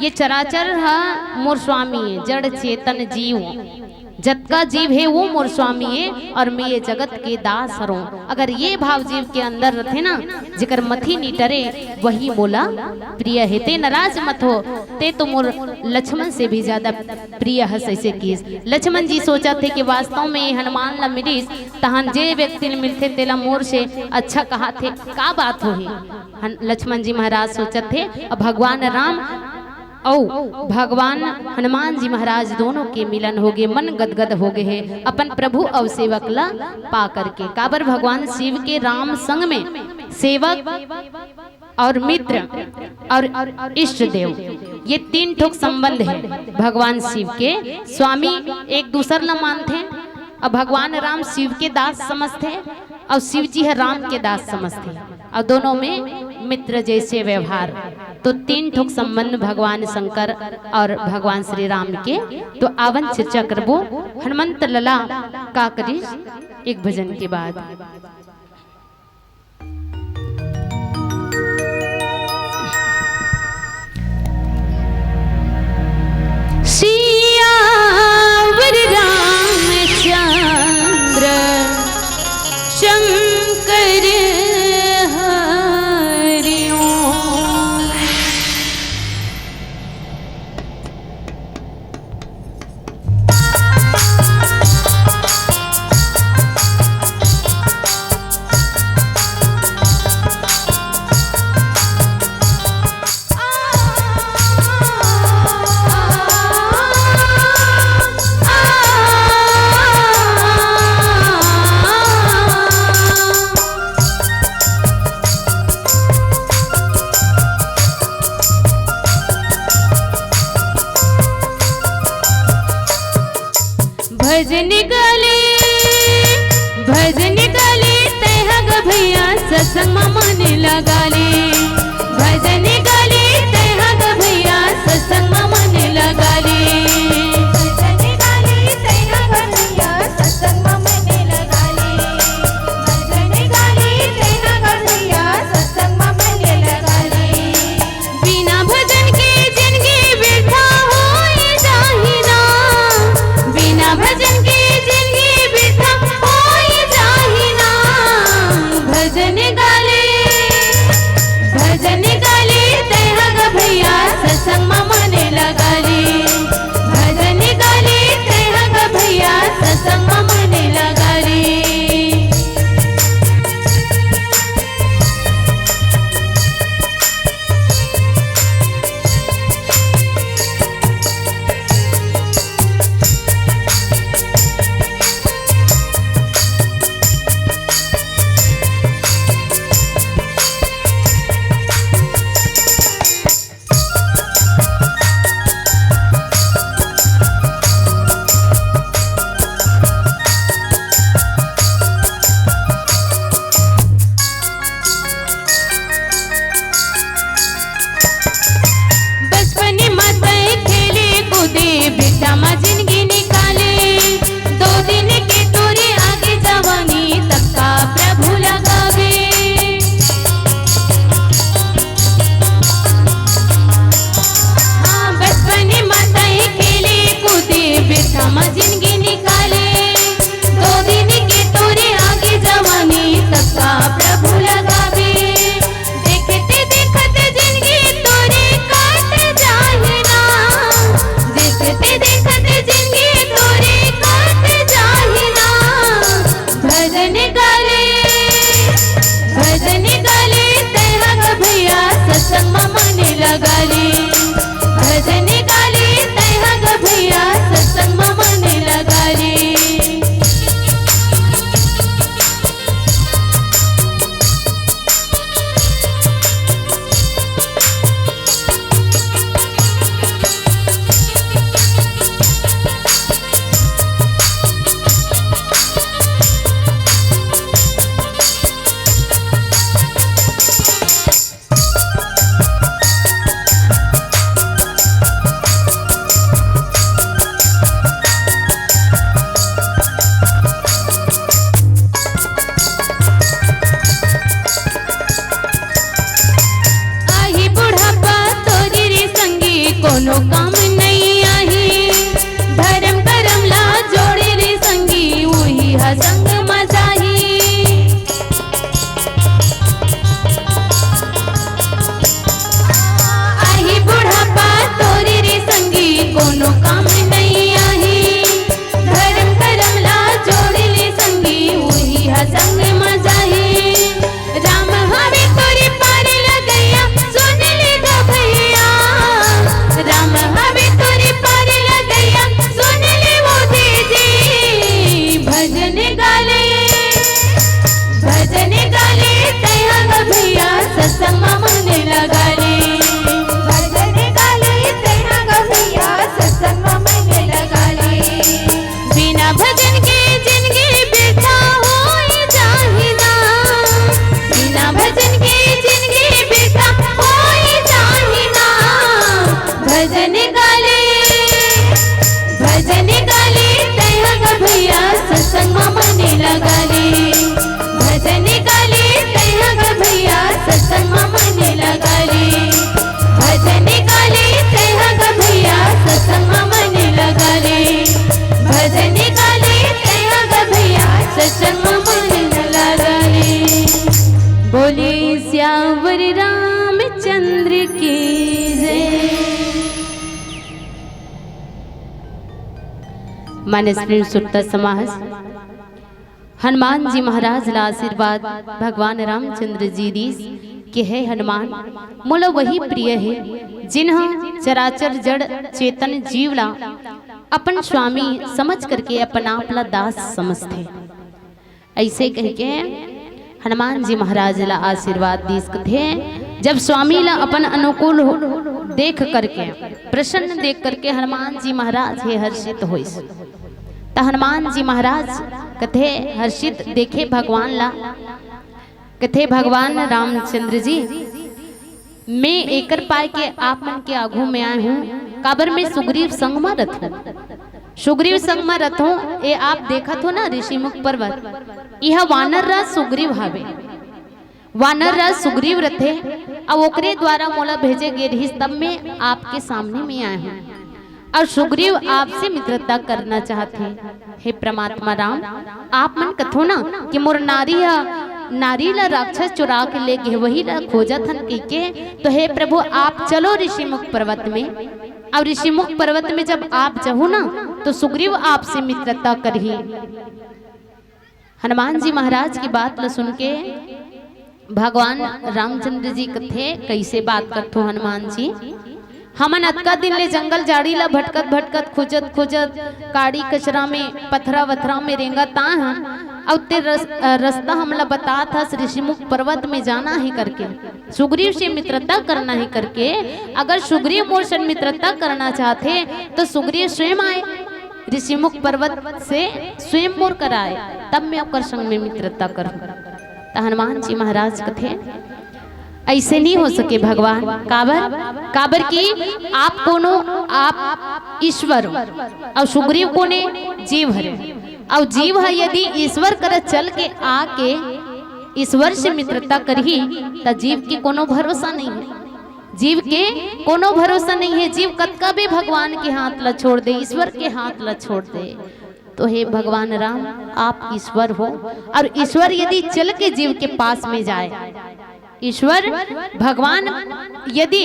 ये चराचर हा मोर स्वामी है, जड़ चेतन जीव जतका जीव है वो मोर स्वामी है, और मैं ये जगत के दास हरों। अगर ये भाव जीव के अंदर रहे ना, जेकर मथी नहीं टरे वही मोला प्रिय है। ते नाराज मत हो, ते तो मोर लक्ष्मण से भी ज्यादा प्रिय है। ऐसे की लक्ष्मण जी सोचा थे कि वास्तव में हनुमान ला मिलिस तहन जे व्यक्ति मिलते तेला मोर से अच्छा कहा थे, का बात हो ही। लक्ष्मण जी महाराज सोचत थे अब भगवान राम और भगवान हनुमान जी महाराज दोनों के मिलन हो गए, मन गदगद हो गए है अपन प्रभु और सेवक ला पा करके। काबर भगवान शिव के राम संग में सेवक और मित्र और इष्ट देव ये तीन ठोक संबंध है। भगवान शिव के स्वामी एक दूसर ला मानते, और भगवान राम शिव के दास समझते, और शिव जी है राम के दास समझते, और दोनों में मित्र जैसे व्यवहार। तो 3 ठोक संबंध भगवान शंकर और भगवान श्री राम के। तो आवन चर्चा करबो हनुमंत लला का करी एक भजन के बाद। सियावर रामचंद्र शंकर भजन गाले तैहग भैया सत्संग मन लगाले। भजन गाले तैहग भैया सत्संग मन लगाले। भजन गाले तैहग भैया सत्संग मन लगाले। भजन गाले तैहग भैया सत्संग मन लगाले। बिना भजन के जिंदगी व्यर्थ होए जाहि ना। बिना भजन के भजन गाले तैहग भैया सत्संग मन लगाले। भजन गाले तैहग भैया सत्संग मन लगाले। जिंदगी निकाले 2 दिन के तोरे आगे जवानी तब का प्रभु लगावे। हाँ बचपन माताएं खेले कूदे बेटा माँ जिंदगी निकाले 2 दिन के तोरे आगे जवानी तब का प्रभु लगावे। देखते देखते जिंदगी तोरे काट जाए ना। देखते देखते जिंदगी तोरे काट जाहि ना। भजन गाले तैहग भैया सत्संग मन लगाले। भजन गाले तैहग भैया सत्संग मन लगाले। कोनो काम नहीं आही धर्म करम ला जोड़े रे संगी वही हसंग मजाही। आही बुढ़ापा तोरे रे संगी कोनो काम नहीं आही धर्म करम ला जोड़े रे संगी वही हसंग मजाही। राम हवे तोरे पार लगैया सुन ले गो भैया। राम हवे गाले भजन गाले तैहा ग भैया सत्संग मने लगाले भजन गाले तैहा ग भैया सत्संग मने लगाले भजन गाले तैहा ग भैया सत्संग मने लगाले भजन गाले तैहा ग भैया सत्संग मने लगाले। बोले श्यावर रामचंद्र की जय। मानस सुरता समाज हनुमान जी महाराज ला आशीर्वाद भगवान रामचंद्र जी दी के है हनुमान मोला वही प्रिय है जिन्ह चराचर जड़ चेतन जीवला अपन स्वामी समझ करके अपना आपला दास समझते। ऐसे कह के हनुमान जी महाराज ला आशीर्वाद दीस थे। जब स्वामी ला अपन अनुकूल देख करके प्रसन्न देख करके हनुमान जी महाराज हे हर्षित होई। तो हनुमान जी महाराज कथे हर्षित देखे भगवान ला कथे भगवान रामचंद्र जी मैं एकर पाए के आप मन के आगू में आए हूँ काबर में सुग्रीव संग में रथ हूँ। सुग्रीव संग में रथ हूँ ये आप देखत हो ना ऋषिमुख पर्वत यह वानर राज सुग्रीव हावे। वानर राज सुग्रीव रथे अब ओकरे द्वारा मोला भेजे गे रही तब मैं आपके सामने में आए हूँ और सुग्रीव आपसे मित्रता करना चाहते। हे परमात्मा राम आप मन कथो ना कि मोर नारी ला राक्षस चुरा के ले गए वही ला खोजा थन के तो हे प्रभु आप चलो ऋषिमुख पर्वत में। और ऋषिमुख पर्वत में जब आप जाओ ना तो सुग्रीव आपसे मित्रता करही। हनुमान जी महाराज की बात ला सुन के भगवान रामचंद्र जी कथे कैसे बात करते हो हनुमान जी हमन अतका दिन ले जंगल जाड़ी ला भटकत भटकत खोजत खोजत काड़ी कचरा में पथरा वथरा में रेंगा ता और ते रास्ता हमला बता था ऋषिमुख पर्वत में जाना है करके सुग्रीव से मित्रता करना है करके। अगर सुग्रीव मोर से मित्रता करना चाहते तो सुग्रीव स्वयं आए ऋषिमुख पर्वत से स्वयं मोर कराए तब मैं ओकर संग में मित्रता करूं। तो हनुमान जी महाराज कथे ऐसे नहीं हो सके भगवान काबर की आप कोनो आप ईश्वर और सुग्रीव कोने जीव हरे और जीव है यदि ईश्वर कर चल के आके ईश्वर से मित्रता करही तो जीव की कोनो भरोसा नहीं है। जीव के कोनो भरोसा नहीं है। जीव कतका भी भगवान के हाथ ला छोड़ दे ईश्वर के हाथ ला छोड़ दे। तो हे भगवान राम आप ईश्वर हो और ईश्वर यदि चल के जीव के पास में जाए ईश्वर भगवान यदि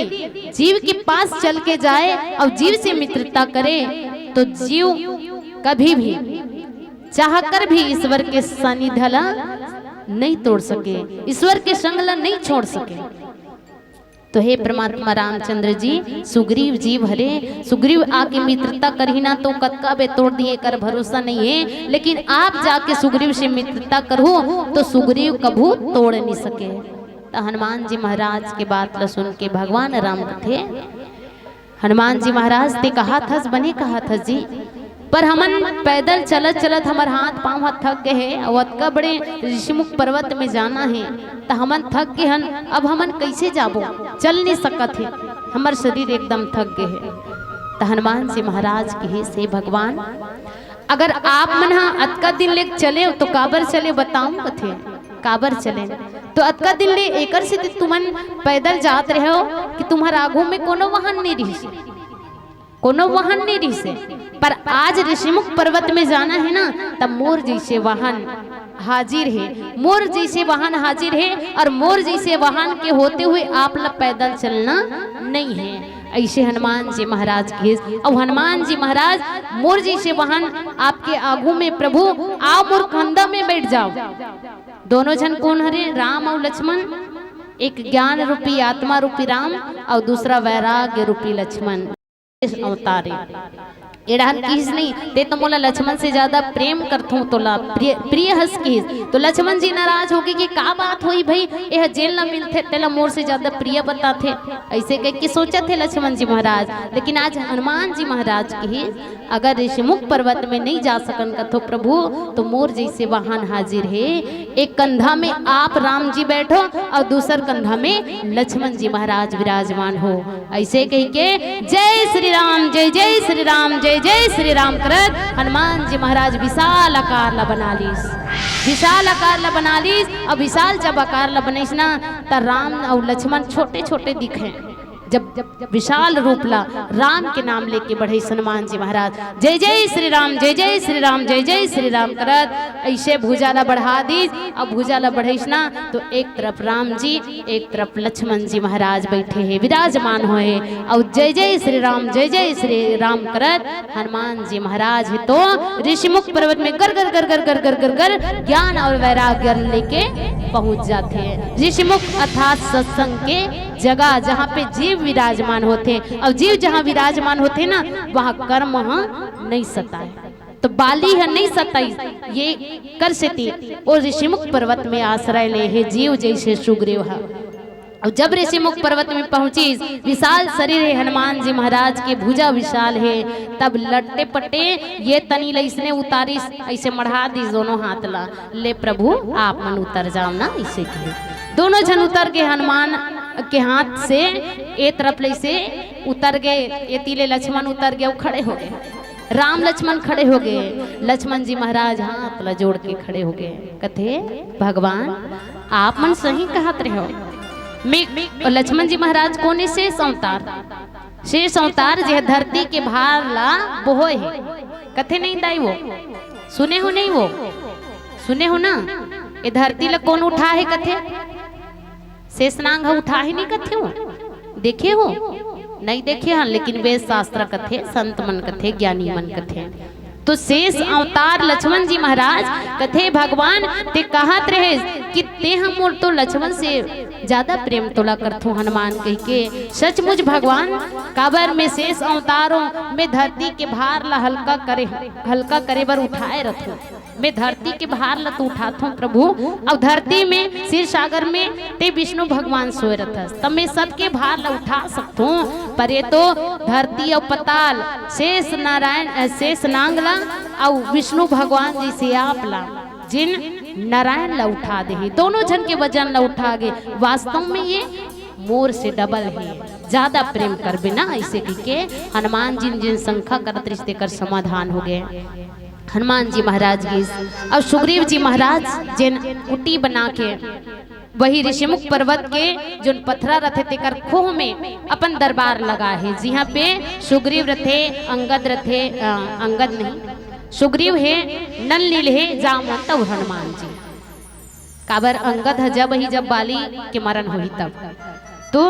जीव के पास चल के जाए और जीव से मित्रता करे तो जीव कभी भी चाहकर भी ईश्वर के सानिध्य ला नहीं तोड़ सके ईश्वर के संग ला नहीं छोड़ सके। तो हे परमात्मा रामचंद्र जी सुग्रीव जीव हरे सुग्रीव आके मित्रता करही ना तो कतका बे तोड़ दिए कर भरोसा नहीं है। लेकिन आप जाके सुग्रीव से मित्रता करो तो सुग्रीव कभू तोड़ नहीं सके। तो हनुमान जी महाराज के बात ला सुन के भगवान राम थे हनुमान जी महाराज ते कहा था बने कहा था जी पर हमन पैदल चलत चलत हमार हाथ पांव थक गए है और अतका बड़े ऋषिमुख पर्वत में जाना है तो हमन थक गए हन अब हमन कैसे जाबो चल नहीं सकत है हमार शरीर एकदम थक गए है। तो हनुमान जी महाराज के से भगवान अगर आप मन अतका दिन ले चले तो काबर चले बताऊं कथे काबर चले तो अतका दिन ले एकर से तुमन पैदल जात रहे हो कि तुम्हार आगू में कोनो वाहन नहीं रही कोनो वाहन नहीं रही से पर आज ऋषिमुख पर्वत में जाना है ना तब मोर जैसे वाहन हाजिर है मोर जैसे वाहन हाजिर है और मोर जैसे वाहन के होते हुए आप लोग पैदल चलना नहीं है। ऐसे हनुमान जी महाराज के और हनुमान जी महाराज मोर जैसे वाहन आपके आगू में प्रभु आओ मोर कंधा में बैठ जाओ। दोनों जन कौन हरे राम और लक्ष्मण एक ज्ञान रूपी आत्मा रूपी राम और दूसरा वैराग्य रूपी लक्ष्मण अवतारे एडान किस नहीं ते तो मोला लक्ष्मण से ज्यादा प्रेम करथूं तो ला प्रिय हंस किस तो लक्ष्मण जी नाराज होगी कि का बात हुई भाई यह जेल न मिलते तेला मोर से ज्यादा प्रिय बताथे ऐसे कह के सोचे थे लक्ष्मण जी महाराज। लेकिन आज हनुमान जी महाराज की अगर ऋषिमुख पर्वत में नहीं जा सकन कथो प्रभु तो मोर जैसे वाहन हाजिर है। एक कंधा में आप राम जी बैठो और दूसर कंधा में लक्ष्मण जी महाराज विराजमान हो। ऐसे कह के जय श्री श्री राम जय जय श्री राम जय जय श्री राम करत हनुमान जी महाराज विशाल आकार ला बना लीस, विशाल आकार ला बना लीस। और विशाल जब आकार ला बनैस ना त राम और लक्ष्मण छोटे छोटे दिखे। जब विशाल रूप ला राम के नाम लेके बढ़े हनुमान जी महाराज जय जय श्री राम जय जय श्री राम जय जय श्री राम करत ऐसे भुजा ला बढ़ा दी। अब भुजा ला बढ़ेस ना तो एक तरफ राम जी एक तरफ लक्ष्मण जी महाराज बैठे हैं विराजमान होए और जय जय श्री राम करत हनुमान जी महाराज है तो ऋषिमुख पर्वत में गर गर गर गर गर गर गर गर ज्ञान और वैराग्य लेके पहुंच जाते हैं। ऋषिमुख अर्थात सत्संग के जगह जहाँ पे जीव विराजमान होते, और जीव जहाँ विराजमान होते ना वहाँ कर्म नहीं सताए, तो बाली है नहीं सताई ये कर सती। और ऋषिमुख पर्वत में आश्रय ले है जीव जैसे सुग्रीव है। और जब ऋषिमुख पर्वत में पहुंची विशाल शरीर है हनुमान जी महाराज के भुजा विशाल है, तब लट्टे पट्टे ये तनी इसने उतारी ऐसे मढ़ा दी दोनों हाथ ला ले प्रभु आप मन उतर जाओ ना इसे के। दोनों जन उतर के हनुमान के हाथ से एक तरफ से उतर गए, ये तीले लक्ष्मण उतर गए, खड़े हो गए। राम लक्ष्मण खड़े हो गए, लक्ष्मण जी महाराज हाथ ला जोड़ के खड़े हो गए, कथे भगवान आप मन सही कहत रहे हो। मैं लक्ष्मण जी महाराज कोने शेष अवतार जो धरती के भार ला बोहोए है, कथे नहीं दाई वो सुने हो नहीं वो सुने हो ना, ये धरती ला कौन उठा है कथे शेषनांग उठा ही नहीं कथे हो, देखे हो नहीं देखे हैं, लेकिन वेद शास्त्र कथे संत मन कथे ज्ञानी मन कथे। तो शेष अवतार लक्ष्मण जी महाराज कथे भगवान ते कहत रहे कि ते हम मोर तो लक्ष्मण से ज्यादा प्रेम तोला करथो हनुमान कह के। सचमुच भगवान काबर में शेष अवतारों में धरती के भार ला हल्का करे बर उठाए रखो, मैं धरती के भार ला तो उठाता हूँ प्रभु। अब धरती में क्षीर सागर में ते विष्णु भगवान सोए रहता, तब मैं सबके भार ला उठा सकता हूँ, पर ये तो धरती और पताल शेष नारायण शेष नांगला और विष्णु भगवान जी से आप ला जिन नारायण ला उठा दे, दोनों जन के वजन ला उठा गए। वास्तव में ये मोर से डबल है, ज्यादा प्रेम कर बिना ऐसे के हनुमान जी जिन संख्या करत रिश्ते कर समाधान हो गए। हनुमान जी महाराज की और सुग्रीव जी महाराज जिन कुटी बना के वही ऋषिमुख पर्वत के जो पत्थरा रथे तेकर खोह में अपन दरबार लगा है, जहाँ पे सुग्रीव रथे अंगद रथे अंगद नहीं सुग्रीव है नल नील है जामवंत और हनुमान जी काबर अंगद है जब बाली के मरण हुई तब तो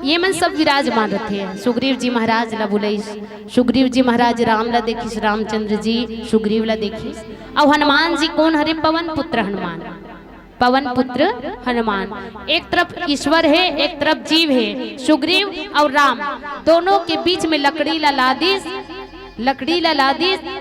ये मन सब विराजमान रहे। सुग्रीव जी महाराज ला बोले, सुग्रीव जी महाराज राम ला देखिस, रामचंद्र जी सुग्रीव ला देखिस। और हनुमान जी कौन हरे पवन पुत्र हनुमान, पवन पुत्र हनुमान। एक तरफ ईश्वर है एक तरफ जीव है, सुग्रीव और राम दोनों के बीच में लकड़ी ला लादिस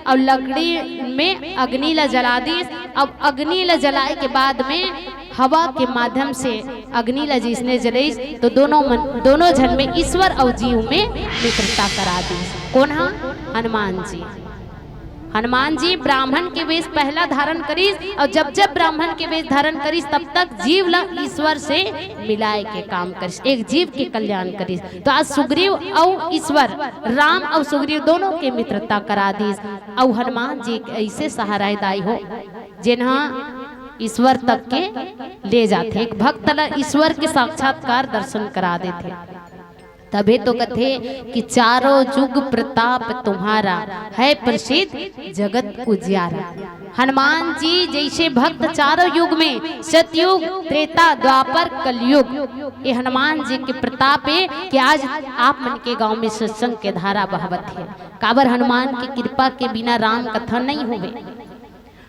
और लकड़ी में अग्नि ला जला दिस। अब अग्नि ला जलाए के बाद में हवा के माध्यम से अग्नि ला जिसने जलाई तो दोनों जन में ईश्वर और जीव में मित्रता करा दी। कौन है? हनुमान जी। हनुमान जी ब्राह्मण के वेश पहला धारण करीस और जब ब्राह्मण के वेश धारण करीस तब तक जीव ला ईश्वर से मिलाए के काम करीस, एक जीव के कल्याण करीस। तो आज सुग्रीव और ईश्वर राम और सुग्रीव दोनों के मित्रता करा दीस। और हनुमान जी ऐसे सहारादाई हो जिन्हा ईश्वर तक के ले जाते, एक भक्त ला ईश्वर के साक्षात्कार दर्शन करा देते। तभी तो कथे कि चारों युग प्रताप तुम्हारा है प्रसिद्ध जगत उजियारा। हनुमान जी जैसे भक्त चारों युग में सतयुग त्रेता द्वापर कलयुग, ये हनुमान जी के प्रताप है कि आज आप मन के गांव में सत्संग के धारा बहवत है। काबर हनुमान की कृपा के बिना राम कथा नहीं होवे,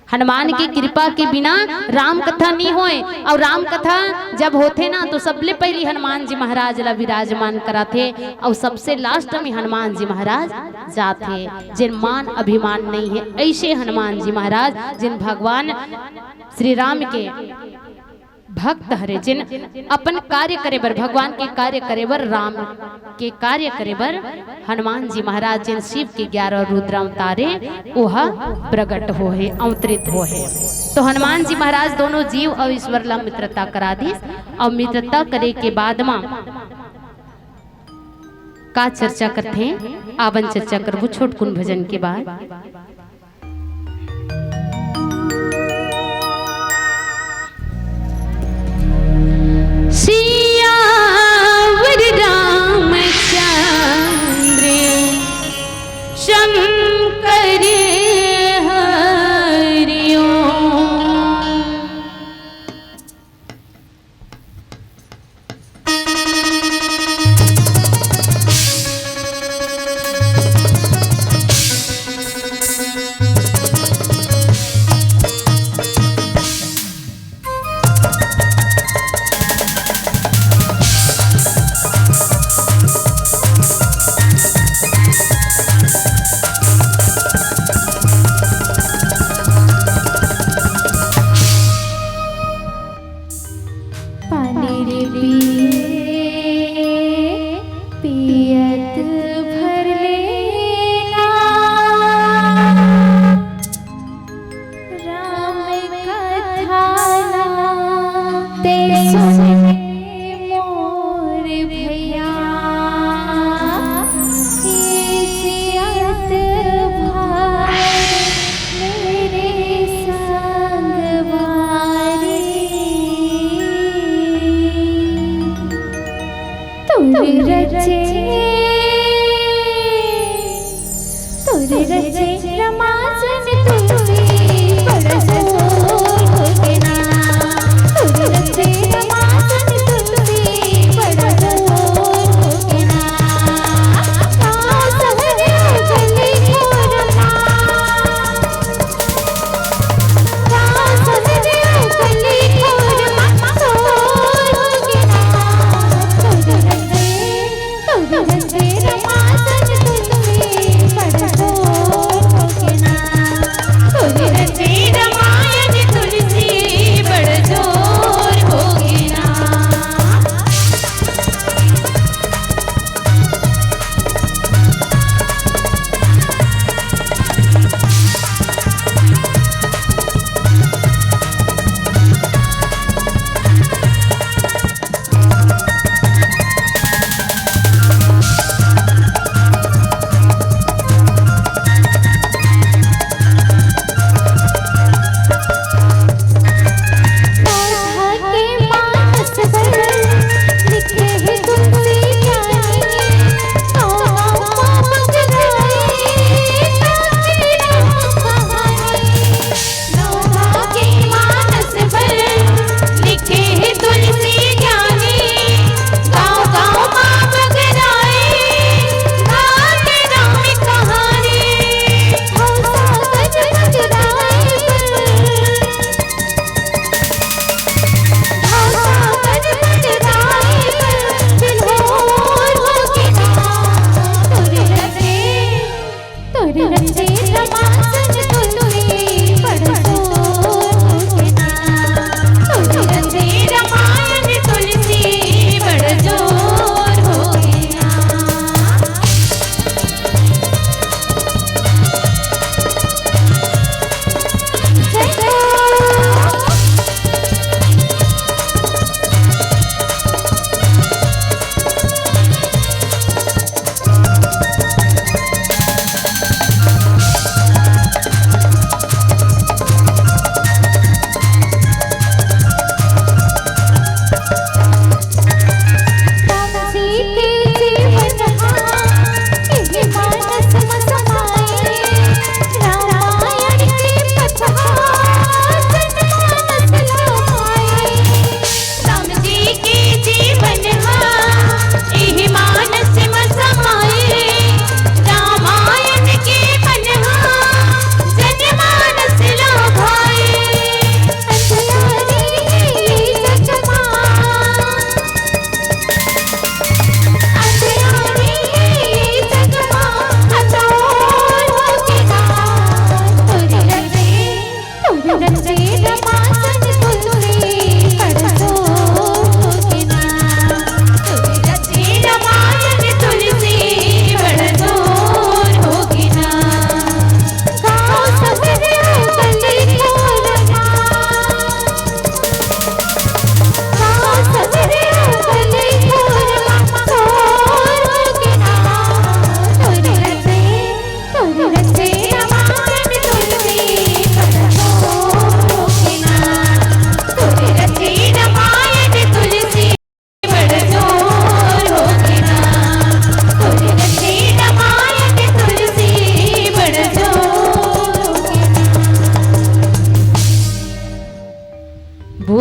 हनुमान की कृपा के बिना राम कथा नहीं होए। और राम कथा जब होते ना तो सबले पहले हनुमान जी महाराज ला विराजमान कराते और सबसे लास्ट में हनुमान जी महाराज जाते। जिन मान अभिमान नहीं है ऐसे हनुमान जी महाराज जिन भगवान श्री राम के भक्त हरे, जिन अपन कार्य करे बर भगवान के कार्य करे बर राम के कार्य करे बर हनुमान जी महाराज जिन शिव के 11 रुद्र अवतारे वह प्रकट हो है अवतरित हो है। तो हनुमान जी महाराज दोनों जीव और ईश्वर ला मित्रता करा दी और मित्रता करे के बाद का चर्चा करते हैं आवन चर्चा करबो छोटकुन भजन के बाद। सियावर रामचंद्र शंकर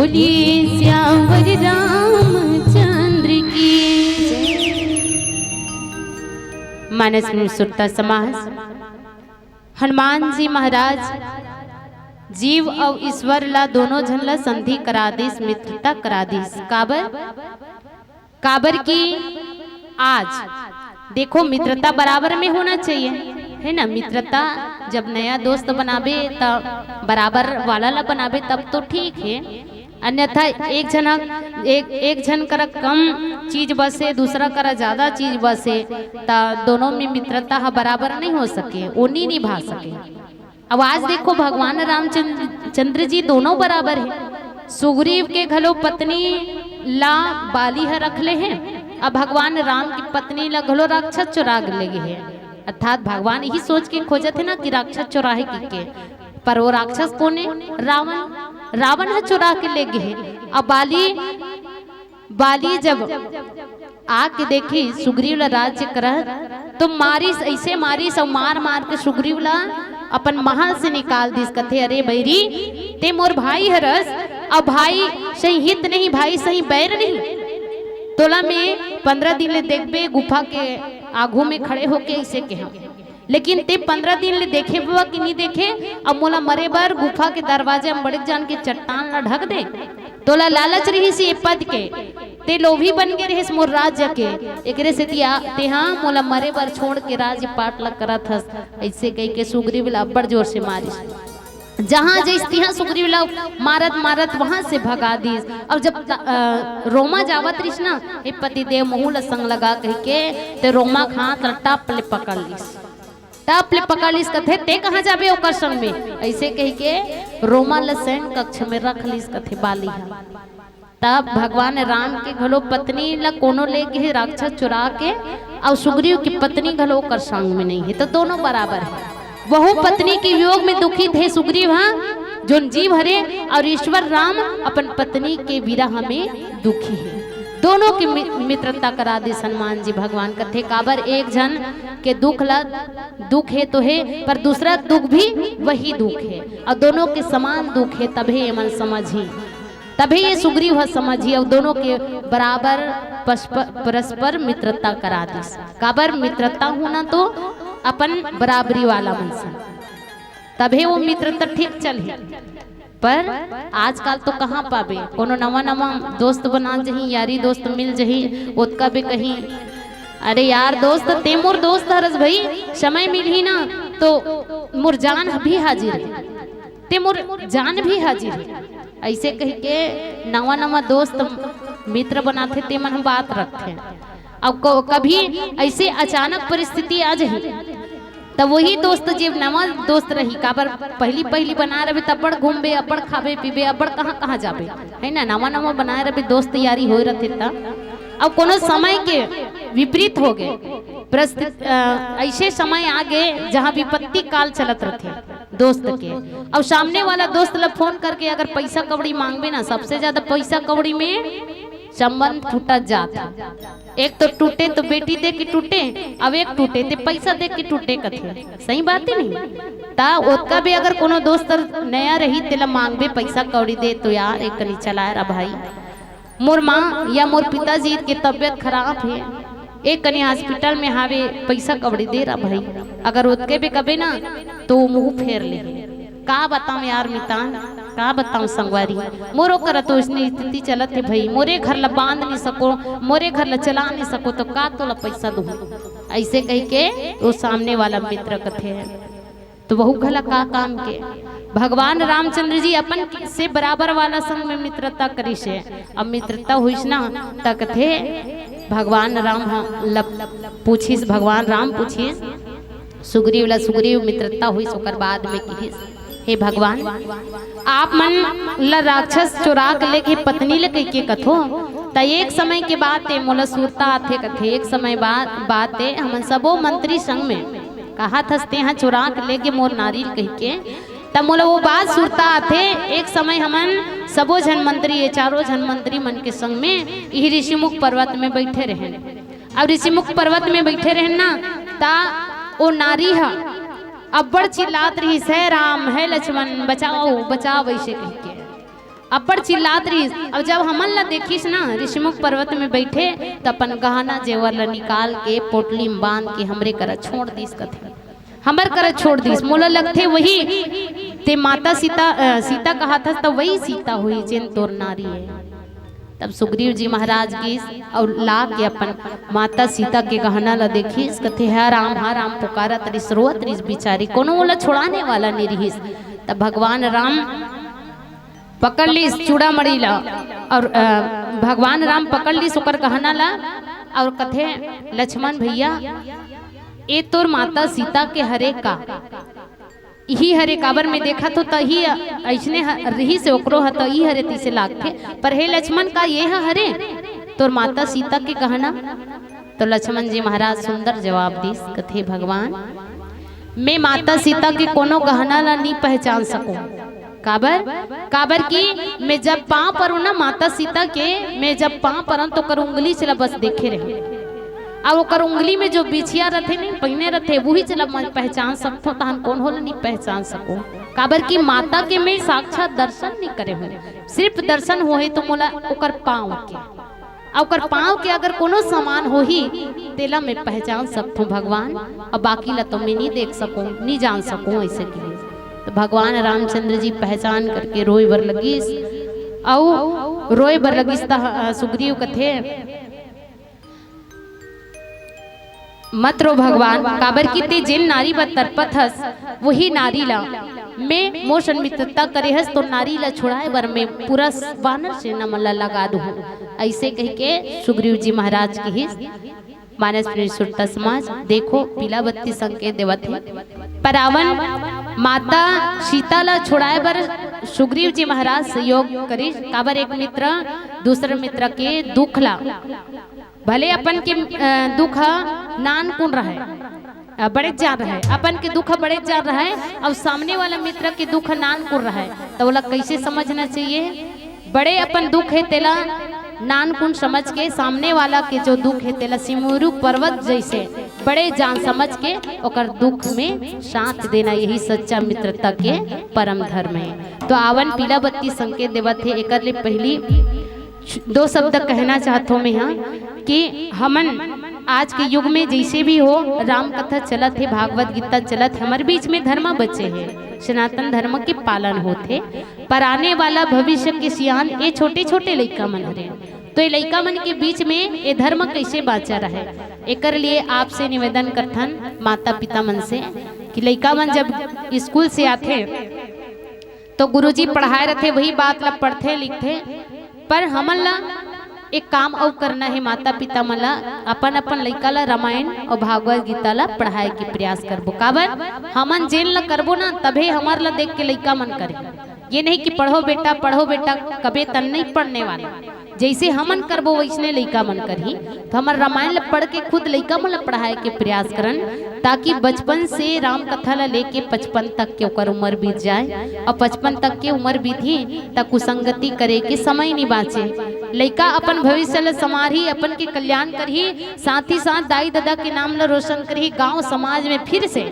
बोलिए श्यावर रामचंद्र की। मानस में सुरता समास। हनुमान जी महाराज जीव और ईश्वर ला दोनों झन ला संधि करा दिस, मित्रता करा दिस। काबर की आज देखो मित्रता बराबर में होना चाहिए, है ना। मित्रता जब नया दोस्त बनाबे तब बराबर वाला ला बनाबे तब तो ठीक है, अन्यथा एक जन करा कम चीज बसे, दूसरा करा ज्यादा चीज बसे, ता दोनों में मित्रता बराबर नहीं हो सके, वो नहीं निभा सके। अब आज देखो भगवान रामचंद्र जी दोनों बराबर है। सुग्रीव के घलो पत्नी ला बाली है रखले हैं, अब भगवान राम की पत्नी ला घलो राक्षस चुरा लेगे है। अर्थात भगवान यही सोच के खोजत है ना कि राक्षस चुराहे के, पर वो राक्षस कौन है? रावण है चुरा के ले गए। अब बाली जब आके देखी सुग्रीव ला राज्य करत तो मारिस, ऐसे मारिस और मार मार के सुग्रीव ला अपन महल से निकाल दिस। कथे अरे बैरी ते मोर भाई हरस, अब भाई सही हित नहीं, भाई सही बैर नहीं। तोला में 15 दिन ले देखबे गुफा के आगू में खड़े होके ऐसे के हम, लेकिन ते 15 दिन ले देखे बुआ कि नहीं देखे। अब मोला मरे बार गुफा के दरवाजे में बड़े जान के चट्टान ला ढक दे। तोला लालच रही सी पद के, ते लोभी बन के रहे मोर राज्य के, एकरे से ते हाँ मोला मरे बार छोड़ के राज्य पाट ला करत हस। ऐसे कह के सुग्रीव ला बड़ जोर से मारिस। जहां जैसी सुग्रीव ला मारत मारत वहां से भगा दीस। अब जब रोमा जावत रही ना, हे पति देव मुँह संग लगा कह के ते रोमा खा टप ले पकड़ लीस, टप ले पकड़ लीस। कथे ते कहाँ जाबे ओकर संग में, ऐसे कह के रोमा ला सैन कक्ष में रख लीस। कथे बाली तब भगवान राम के घलो पत्नी ला कोनो ले गए राक्षस चुरा के, और सुग्रीव की पत्नी घलो ओकर संग में नहीं है, तो दोनों बराबर है। वह पत्नी के वियोग में दुखी थे सुग्रीव, हाँ जो जीव हरे, और ईश्वर राम अपन पत्नी के विरह में दुखी है। दोनों की मित्रता करा दे हनुमान जी भगवान। कथे काबर एक जन के दुख है तो है, पर दूसरा दुख भी वही दुख है, और दोनों के समान दुख है, तभी मन समझी, तभी ये सुग्रीव समझी, और दोनों के बराबर परस्पर मित्रता करा दी। काबर मित्रता होना तो अपन बराबरी वाला मनसा, तभी वो मित्रता ठीक चले। पर आजकल तो कहाँ पाबे, कोनो नवा नवा दोस्त बना जही, यारी दोस्त मिल जही, उसका भी कहीं अरे यार दोस्त ते मोर दोस्त हरस भाई, समय मिल ही ना तो मोर जान भी हाजिर है, ते मोर जान भी हाजिर है। ऐसे कह के नवा नवा दोस्त मित्र बनाते ते मन हम बात रखते हैं। अब कभी ऐसे अचानक परिस्थिति आ जाही तब वही दोस्त जब नवा दोस्त रही, काबर पहली बना रहे तब बड़ घूमबे, अबड़ खाबे पीबे, अबड़ कहाँ जाबे, है ना। नवा नवा बनाए रहे दोस्त यारी हो रहे था। अब कोनो समय के विपरीत हो गए, ऐसे समय आ गए जहाँ विपत्ति काल चलत रहे दोस्त के। अब सामने वाला दोस्त ला फोन करके अगर पैसा कौड़ी मांगबे ना, सबसे ज्यादा पैसा कौड़ी में संबंध टूटा जाता। एक तो टूटे तो बेटी दे के टूटे, अब एक टूटे ते पैसा दे के टूटे। कथे सही बात ही नहीं ता उसका भी अगर कोनो दोस्त नया रही तेला मांगबे पैसा कौड़ी दे, तो यार एक कनी चलाए रहा भाई, मोर माँ या मोर पिताजी की तबीयत खराब है, एक कनी हॉस्पिटल में हावे पैसा कौड़ी दे रहा भाई, अगर उसके भी कबे ना तो मुंह फेर ले। का बताऊं यार मितान, का बताऊं संगवारी, मोरो कर तो इसने स्थिति चलत है भाई, मोरे घर ला बांध नहीं सको, मोरे घर ला चला नहीं सको, तो का तो ला पैसा दूं। ऐसे कह के वो सामने वाला मित्र कथे है, तो बहु घला का काम के भगवान रामचंद्र जी अपन से बराबर वाला संग में मित्रता करी से। अब मित्रता हुई ना तक थे भगवान राम पूछिस, भगवान राम पूछिस सुग्रीव ला, सुग्रीव मित्रता हुई सोकर बाद में कहिस, हे भगवान आप मन ला राक्षस चुरा के लेके पत्नी ले कह के कथो, त एक समय के बाद मोला सुरता आथे कथे, एक समय बाद हमन सबो मंत्री संग में कहा थसते हैं चुरा के लेके मोर नारी कह के, तब मोला वो बात सुरता आथे। एक समय हमन सबो जन मंत्री, ये चारों जन मंत्री मन के संग में यही ऋषिमुख पर्वत में बैठे रहे। अब ऋषिमुख पर्वत में बैठे रहे ना, ता वो नारी है अब्बड़ चिल्लात रही है राम है लक्ष्मण बचाओ बचाओ, वैसे कह के अपर चिल्लात रही। अब जब हमन ला देखिस ना ऋषिमुख पर्वत में बैठे तो अपन गहना जेवर ला निकाल के पोटली में बांध के हमरे कर छोड़ दीस कथे, हमर कर छोड़ दीस। मोला लगथे वही ते माता सीता कहा था तो वही सीता हुई जिन तोर नारी है। तब सुग्रीव जी महाराज की और ला के अपन माता सीता के गहना ला देखिस कथे हा राम पुकारा तरिस रोत तरिस बिचारी, कोनो ओला छोड़ाने वाला नहीं रहिस। तब भगवान राम पकड़ ली चूड़ा मड़ी ला और भगवान राम पकड़ ली सुकर गहना ला और कथे लक्ष्मण भैया ए तोर माता सीता के हरे का ही हरे काबर में देखा तो तही ऐसने रही से ओकरो ह तही हरे तीसे लागथे, पर हे लक्ष्मण का ये हरे तोर माता सीता के गहना। तो लक्ष्मण जी महाराज सुंदर जवाब दीस कथे भगवान मैं माता सीता के कोनो गहना ला नहीं पहचान सकूं। काबर की मैं जब पाँव पर ना माता सीता के मैं जब पाँव पर तो कर उंगली चला बस देखे रहे और ओकर उंगली में जो बिछिया रथे नहीं पहने रथे वही चला पहचान सकते तहन कौन होला नहीं पहचान सको। काबर की माता के मैं साक्षात दर्शन नहीं करे हो, सिर्फ दर्शन होए तो मोला ओकर पाँव के ओकर पाँव के अगर कोनो समान हो ही तेला मैं पहचान सकूं भगवान, और बाकी ला तो मैं नहीं देख सकूं नहीं जान सकूं ऐसे के लिए। तो भगवान रामचंद्र जी पहचान करके रोए बर लगिस और रोए बर लगिस सुग्रीव कथे मत रो भगवान, काबर की ते जिन नारी बर तरपत हस वही नारी ला मैं मोशन मित्रता करे हस तो नारी ला छुड़ाए बर मैं पूरा वानर सेना मला लगा दूँ। ऐसे कह के सुग्रीव जी महाराज की मानस सुरता समाज देखो पीला बत्ती संकेत देवत है। परावन माता सीता ला छुड़ाए बर सुग्रीव जी महाराज सहयोग करी। काबर एक मित्र दूसरे मित्र के दुख ला भले अपन के दुख नान कुन रहे बड़े जान रहे, अपन के दुख बड़े जान रहे और सामने वाला मित्र के दुख नान कुन रहे तो बोला कैसे समझना चाहिए। बड़े अपन दुख है तेला नान कुन समझ के सामने वाला के जो दुख है तेला सिमुरु पर्वत जैसे बड़े जान समझ के ओकर दुख में साथ देना, यही सच्चा मित्रता के परम धर्म है। तो आवन पीला बत्ती संकेत देवत है। एक पहली दो शब्द कहना चाहता हूँ मैं यहाँ कि हमन आज के युग में जैसे भी हो राम कथा चलत है, भागवत गीता चलत है, हमारे बीच में धर्म बचे है, सनातन धर्म के पालन होते, पर आने वाला भविष्य के सियान ये छोटे छोटे लड़का मन हरे तो ये लड़का मन के बीच में ये धर्म कैसे बाचा रहे। एक लिए आपसे निवेदन करथन माता पिता मन से कि लड़का मन जब स्कूल से आते तो गुरुजी पढ़ाए रहते वही बात ला पढ़ते लिखते, पर हमन ला एक काम और करना है माता पिता मन ला अपन अपन लइका ला रामायण और भागवत गीता ला पढ़ाए के प्रयास करबो। काबर हमन जेन ला करबो ना तभे हमार ला देख के लइका मन करे, ये नहीं कि पढ़ो बेटा कबे तन नहीं पढ़ने वाला, जैसे हमन करबो वैसने लइका मन करही। तो हमार रामायण ला पढ़ के खुद लइका मन ला पढ़ाए के प्रयास करन ताकि बचपन से राम कथा ला लेके 55 तक के ओकर उम्र बीत जाए और 55 तक के उम्र बीती तक कुसंगति करे के समय नहीं बाचे। लइका अपन भविष्य ला संवारही, अपन के कल्याण करही, साथ ही साथ दाई दादा के नाम ला रोशन करही, गांव समाज में फिर से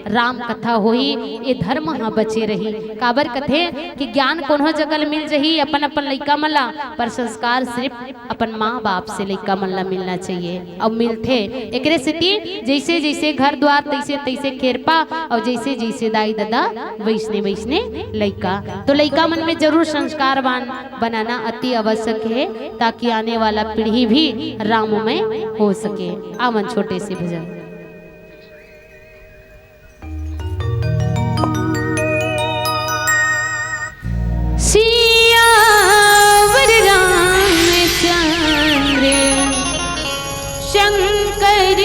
राम कथा होई, ये धर्म हाँ बचे रही। काबर कथे कि ज्ञान कोनो जगह मिल जही अपन अपन लइका मन ला, पर संस्कार सिर्फ अपन माँ बाप से लइका मन ला मिलना चाहिए और मिलथे। एकरे सेती जैसे जैसे घर द्वार तैसे तैसे खेरपा और जैसे जैसे दाई दादा वैसने वैसने लइका। तो लइका मन में जरूर संस्कारवान बनाना अति आवश्यक है ताकि आने वाला पीढ़ी भी राममय हो सके। आवन छोटे से भजन। सियावर रामचंद्र शंकर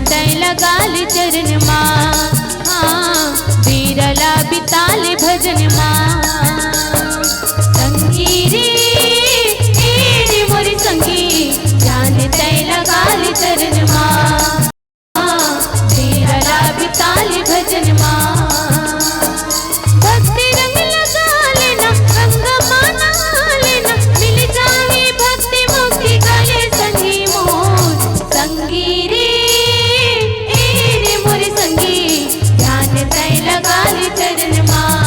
तय लगाल चरण माँ, हाँ बीरला बिताल भजन माँ। संगी रे मोरी संगी, जान तय लगाल चरण माँ, हाँ बीरला बिताल भजन माँ। भक्ति रंग लगा लेना, रंग माना लेना, मिल जाए भक्ति मुक्ति गले संगी मोर। संगी रे मोरे संगी, ध्यान तय लगाल चरण माँ,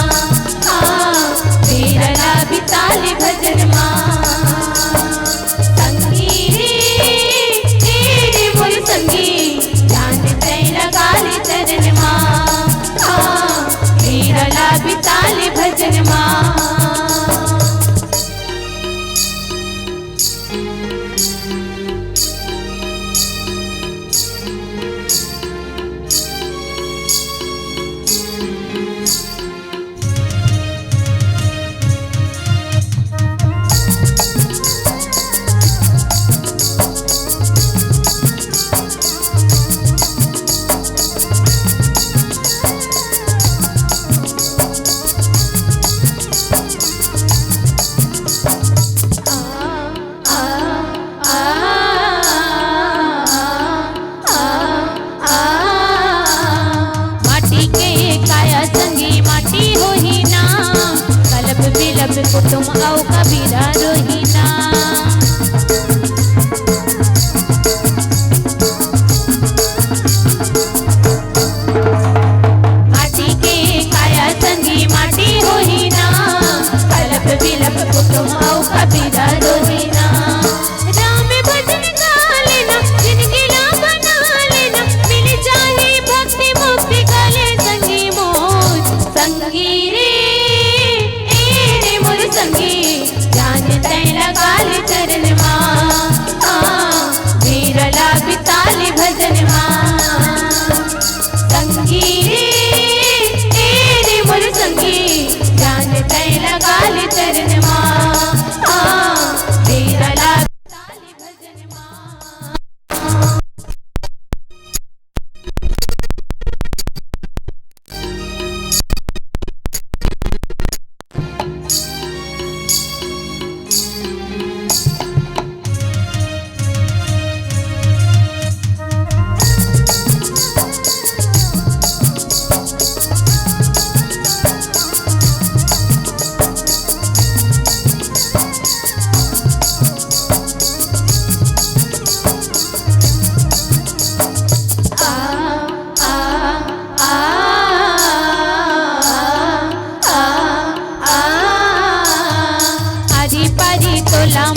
हाँ बीरला बिताल भजन माँ। संगी रे मोरे संगी, ध्यान तय लगाल चरण माँ, हाँ बीरला बिताल भजन माँ। को तुम आओ कबीरा रोहिना, माटी के काया संगी माटी होहिना, कलप बिलप को तुम आओ कबीरा रोहिना। राम भजन गा लेना, जिंदगी ला बना लेना, मिल जाए भक्ति मुक्ति गले संगी मोर। संगी रे संगी, जान तय लगाल चरण माँ, हाँ बीरला बिताल भजन माँ। संगी रे मोर संगी, जान तय लगाल चरण माँ, हाँ बीरला बिताल भजन माँ।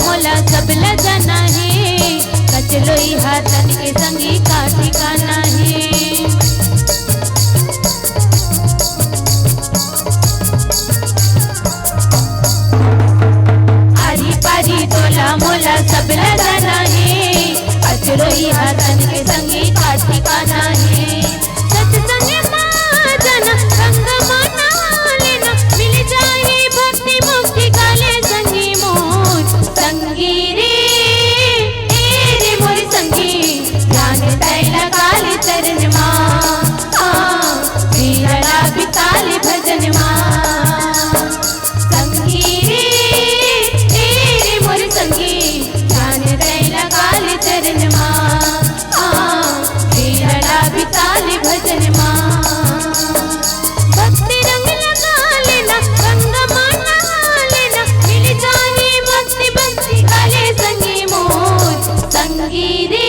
मोला सब लगना है, कचलोई हाथन के संगी का ठिकाना है। आरी पारी तोला मोला सब लगना है, कचलोई हाथन के संगी का ठिकाना है। सत्संग माँ जना संग माना लेना, मिल जाए भक्ति मुक्ति काले संगी मोर। संगी रे मोर संगी, ध्यान तय लगाल चरण माँ, हाँ बीरला बिताल भजन माँ। संगी रे मोर संगी, ध्यान तय लगाल चरण माँ, हाँ बीरला बिताल भजन माँ। भक्ति रंग लगा लेना, रंग माना लेना, मिल जाए भक्ति भक्ति काले संगी मोर। संगी रे